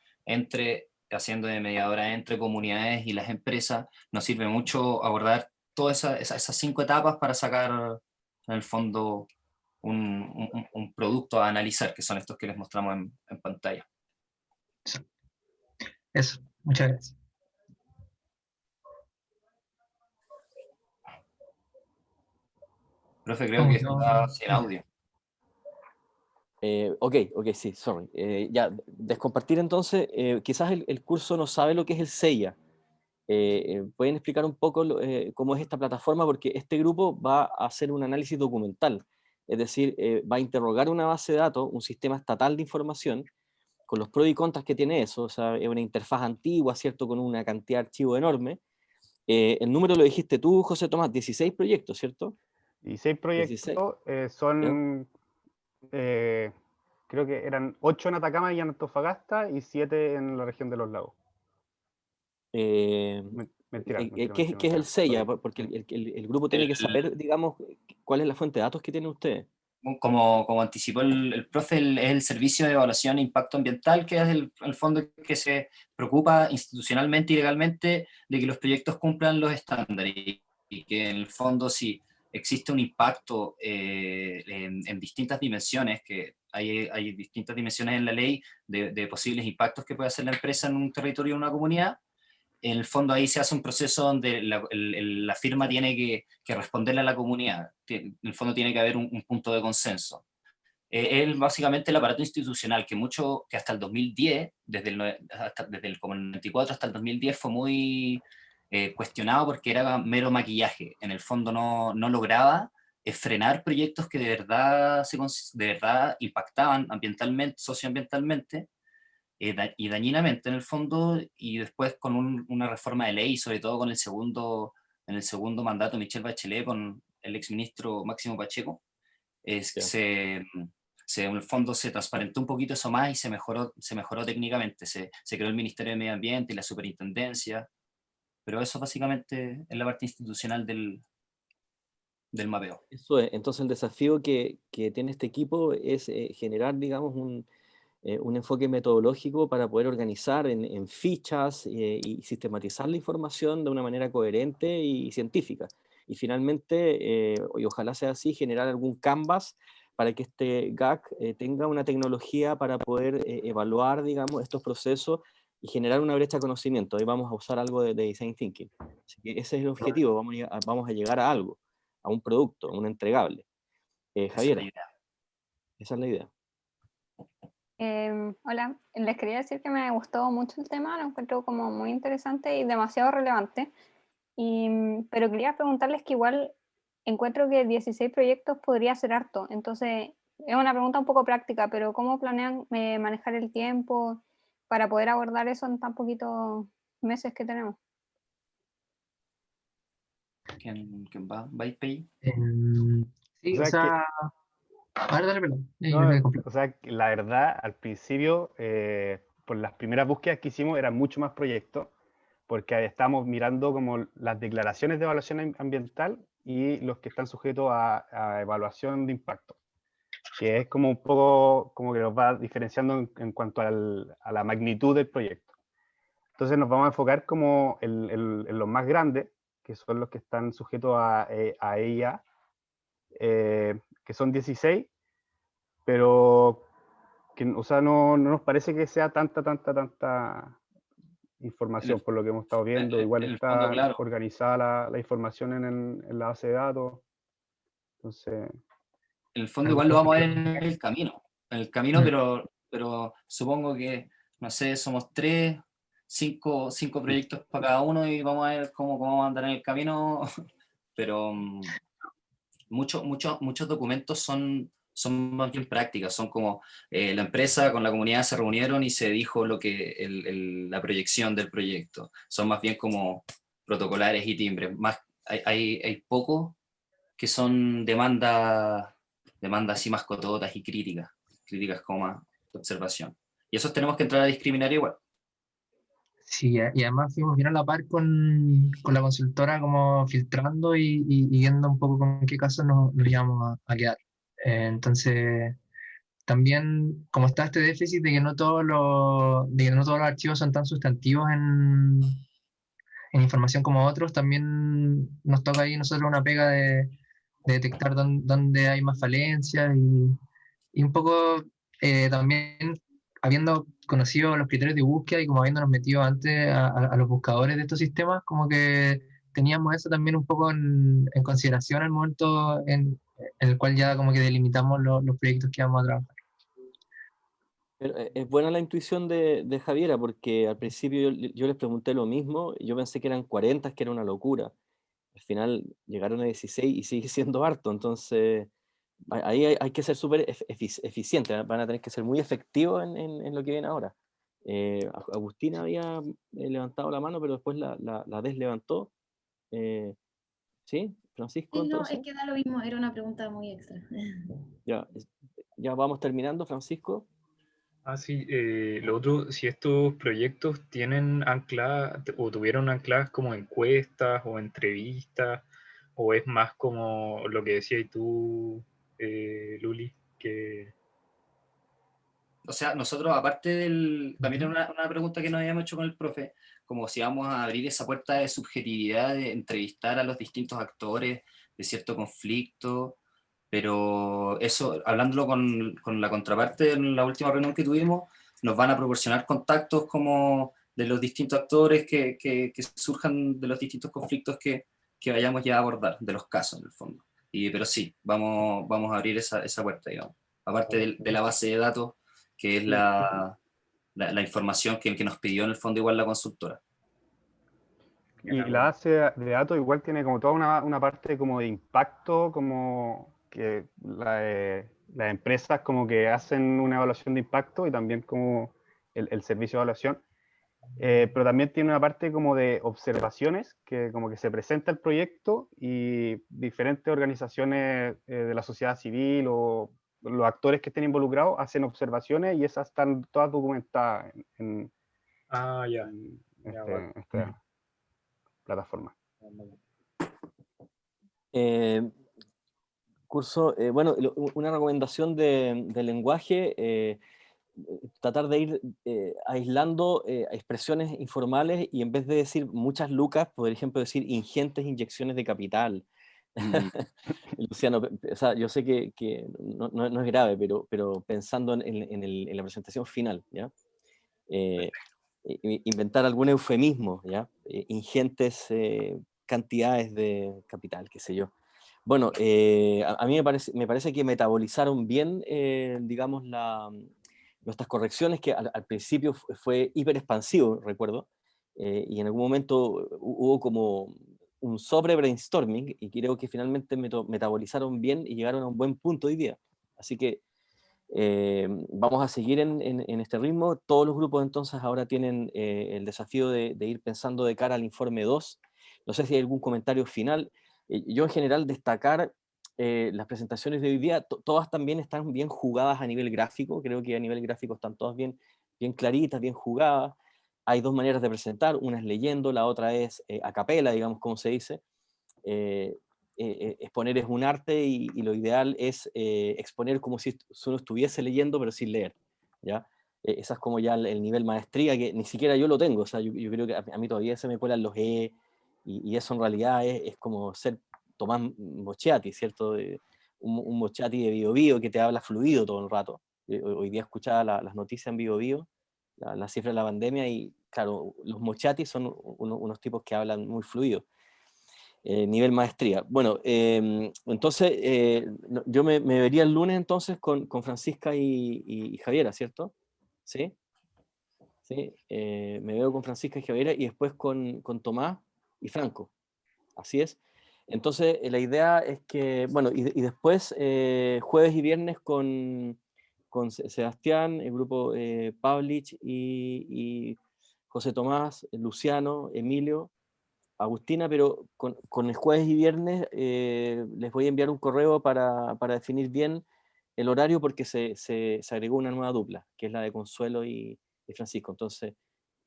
haciendo de mediadora entre comunidades y las empresas, nos sirve mucho abordar todas esas 5 etapas para sacar, en el fondo, un producto a analizar, que son estos que les mostramos en pantalla. Eso, muchas gracias. Profe, creo que está sin audio. Ok, sí, sorry. Ya, descompartir entonces, quizás el curso no sabe lo que es el CEIA. ¿Pueden explicar un poco cómo es esta plataforma? Porque este grupo va a hacer un análisis documental, es decir, va a interrogar una base de datos, un sistema estatal de información, con los pros y contras que tiene eso. O sea, es una interfaz antigua, ¿cierto?, con una cantidad de archivos enorme. El número lo dijiste tú, José Tomás, 16 proyectos, ¿cierto? 16 proyectos, son, creo que eran 8 en Atacama y en Antofagasta, y 7 en la región de los lagos. Mentira, ¿Qué es el CEIA? Porque el grupo tiene que saber, digamos, cuál es la fuente de datos que tienen ustedes. Como anticipó el profe, es el Servicio de Evaluación e Impacto Ambiental, que es el fondo que se preocupa institucionalmente y legalmente de que los proyectos cumplan los estándares, y que en el fondo, si existe un impacto en distintas dimensiones, que hay distintas dimensiones en la ley de posibles impactos que puede hacer la empresa en un territorio o una comunidad. En el fondo ahí se hace un proceso donde la firma tiene que responderle a la comunidad. En el fondo tiene que haber un punto de consenso. Es básicamente el aparato institucional que hasta el 2010, desde el 94 hasta el 2010, fue muy cuestionado porque era mero maquillaje. En el fondo no lograba frenar proyectos que de verdad impactaban ambientalmente, socioambientalmente, y dañinamente en el fondo, y después con una reforma de ley, sobre todo en el segundo mandato de Michelle Bachelet con el exministro Máximo Pacheco, en el fondo se transparentó un poquito eso más y se mejoró técnicamente, se creó el Ministerio de Medio Ambiente y la Superintendencia, pero eso básicamente es la parte institucional del mapeo. Eso es. Entonces el desafío que tiene este equipo es generar, digamos, un enfoque metodológico para poder organizar en fichas y sistematizar la información de una manera coherente y científica. Y finalmente, y ojalá sea así, generar algún canvas para que este GAC tenga una tecnología para poder evaluar, digamos, estos procesos y generar una brecha de conocimiento. Ahí vamos a usar algo de Design Thinking. Así que ese es el objetivo, vamos a llegar a algo, a un producto, a un entregable. Javier, esa es la idea. Hola, les quería decir que me gustó mucho el tema, lo encuentro como muy interesante y demasiado relevante, pero quería preguntarles que igual encuentro que 16 proyectos podría ser harto, entonces es una pregunta un poco práctica, pero ¿cómo planean manejar el tiempo para poder abordar eso en tan poquitos meses que tenemos? ¿Quién va? ¿Bypay? Sí, O sea, o sea, la verdad, al principio, por las primeras búsquedas que hicimos, eran mucho más proyectos, porque estábamos mirando como las declaraciones de evaluación ambiental y los que están sujetos a evaluación de impacto, que es como un poco como que nos va diferenciando en cuanto a la magnitud del proyecto. Entonces nos vamos a enfocar como en los más grandes, que son los que están sujetos a EIA, que son 16, pero que, o sea, no nos parece que sea tanta información por lo que hemos estado viendo. Igual está fondo, claro, organizada la información en la base de datos. Entonces, en el fondo igual lo vamos a ver en el camino, pero supongo que, no sé, somos 5 proyectos para cada uno y vamos a ver cómo vamos a andar en el camino, pero muchos documentos son más bien prácticas, son como la empresa con la comunidad se reunieron y se dijo la proyección del proyecto. Son más bien como protocolares y timbres. Hay pocos que son demandas así más cototas y críticas como más de observación. Y esos tenemos que entrar a discriminar igual. Sí, y además fuimos bien a la par con la consultora como filtrando y viendo un poco con qué casos nos íbamos a quedar. Entonces, también como está este déficit de que no de que no todos los archivos son tan sustantivos en información como otros, también nos toca ahí nosotros una pega de detectar dónde hay más falencias y un poco también habiendo conocido los criterios de búsqueda y como habiéndonos metido antes a los buscadores de estos sistemas, como que teníamos eso también un poco en consideración al momento en el cual ya como que delimitamos los proyectos que vamos a trabajar. Pero, es buena la intuición de Javiera, porque al principio yo les pregunté lo mismo, y yo pensé que eran 40, que era una locura. Al final llegaron a 16 y sigue siendo harto, entonces ahí hay que ser súper eficiente, van a tener que ser muy efectivos en lo que viene ahora. Agustina había levantado la mano, pero después la deslevantó. ¿Sí? Francisco, Sí, no, entonces. es que da lo mismo, era una pregunta muy extra. Ya vamos terminando, Francisco. Sí, lo otro, si estos proyectos tienen ancladas o tuvieron ancladas como encuestas o entrevistas, o es más como lo que decías tú, Luli, que... O sea, nosotros, aparte también era una pregunta que nos habíamos hecho con el profe, como si vamos a abrir esa puerta de subjetividad, de entrevistar a los distintos actores de cierto conflicto, pero eso, hablándolo con la contraparte en la última reunión que tuvimos, nos van a proporcionar contactos como de los distintos actores que surjan de los distintos conflictos que vayamos ya a abordar, de los casos en el fondo. Pero sí, vamos a abrir esa puerta, digamos. Aparte de la base de datos, que es la información que nos pidió en el fondo igual la consultora. Y la base de datos igual tiene como toda una parte como de impacto, como que las empresas como que hacen una evaluación de impacto y también como el servicio de evaluación. Pero también tiene una parte como de observaciones, que como que se presenta el proyecto y diferentes organizaciones de la sociedad civil o los actores que estén involucrados hacen observaciones y esas están todas documentadas en esta plataforma. Bueno, una recomendación de lenguaje, tratar de ir aislando expresiones informales y en vez de decir muchas lucas, por ejemplo, decir ingentes inyecciones de capital. Luciano, o sea, yo sé que no es grave, pero pensando en la presentación final, ¿ya? Inventar algún eufemismo, ¿ya? Ingentes cantidades de capital, qué sé yo. Bueno, a mí me parece que metabolizaron bien, digamos, nuestras correcciones, que al principio fue hiper expansivo, recuerdo, y en algún momento hubo como un sobre brainstorming, y creo que finalmente metabolizaron bien y llegaron a un buen punto hoy día. Así que vamos a seguir en este ritmo. Todos los grupos entonces ahora tienen el desafío de ir pensando de cara al informe 2. No sé si hay algún comentario final. Yo en general destacar las presentaciones de hoy día, todas también están bien jugadas a nivel gráfico. Creo que a nivel gráfico están todas bien claritas, bien jugadas. Hay dos maneras de presentar, una es leyendo, la otra es a capela, digamos, como se dice. Exponer es un arte y lo ideal es exponer como si uno estuviese leyendo pero sin leer, ¿ya? Esa es como ya el nivel maestría que ni siquiera yo lo tengo, o sea, yo creo que a mí todavía se me cuelan los y eso en realidad es como ser Tomás Moschetti, ¿cierto? Un Moschetti de Bio Bio que te habla fluido todo el rato. Hoy día escuchaba las noticias en Bio Bio, la cifra de la pandemia y claro, los Moschetti son unos tipos que hablan muy fluido. Nivel maestría. Bueno, entonces yo me vería el lunes entonces con Francisca y Javiera, ¿cierto? ¿Sí? ¿Sí? Me veo con Francisca y Javiera y después con Tomás y Franco. Así es. Entonces, la idea es que, bueno, y después jueves y viernes con Sebastián, el grupo Pavlich y José Tomás, Luciano, Emilio, Agustina, pero con el jueves y viernes les voy a enviar un correo para definir bien el horario porque se agregó una nueva dupla, que es la de Consuelo y Francisco. Entonces,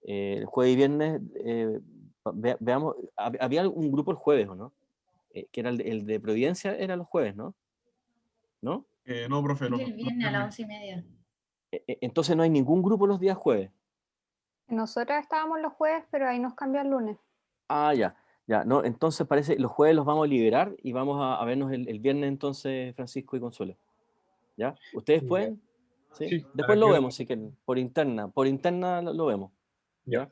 el jueves y viernes, veamos, había un grupo el jueves, ¿o no? Que era el de Providencia, era los jueves, ¿no? ¿No? No, profe, Y el viernes a las 11:30. Entonces no hay ningún grupo los días jueves. Nosotros estábamos los jueves, pero ahí nos cambió el lunes. Ah, ya, no, entonces parece, los jueves los vamos a liberar y vamos a vernos el viernes entonces, Francisco y Consuelo. ¿Ya? ¿Ustedes pueden? ¿Sí? Sí, Después ¿a lo qué vemos, si quieren, por interna lo vemos. ¿Ya?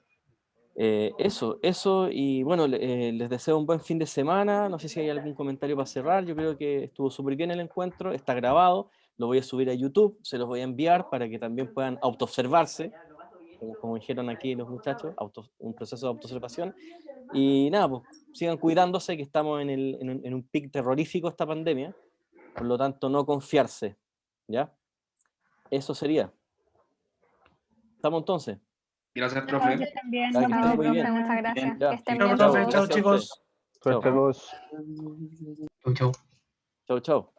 Eso, y bueno, les deseo un buen fin de semana. No sé si hay algún comentario para cerrar. Yo creo que estuvo súper bien el encuentro, está grabado, lo voy a subir a YouTube, se los voy a enviar para que también puedan autoobservarse, como dijeron aquí los muchachos, un proceso de autoobservación. Y nada, pues sigan cuidándose, que estamos en un pic terrorífico esta pandemia, por lo tanto no confiarse, ¿ya? Eso sería. ¿Estamos entonces? Gracias, Chao, profe. que estén bien. Ya, que Nos estén vemos. muy bien. Muchas gracias. Ya. Que estén Chao, bien profe. todos. Chao, Gracias a ustedes. chicos. Suerte a todos. Chau, chau.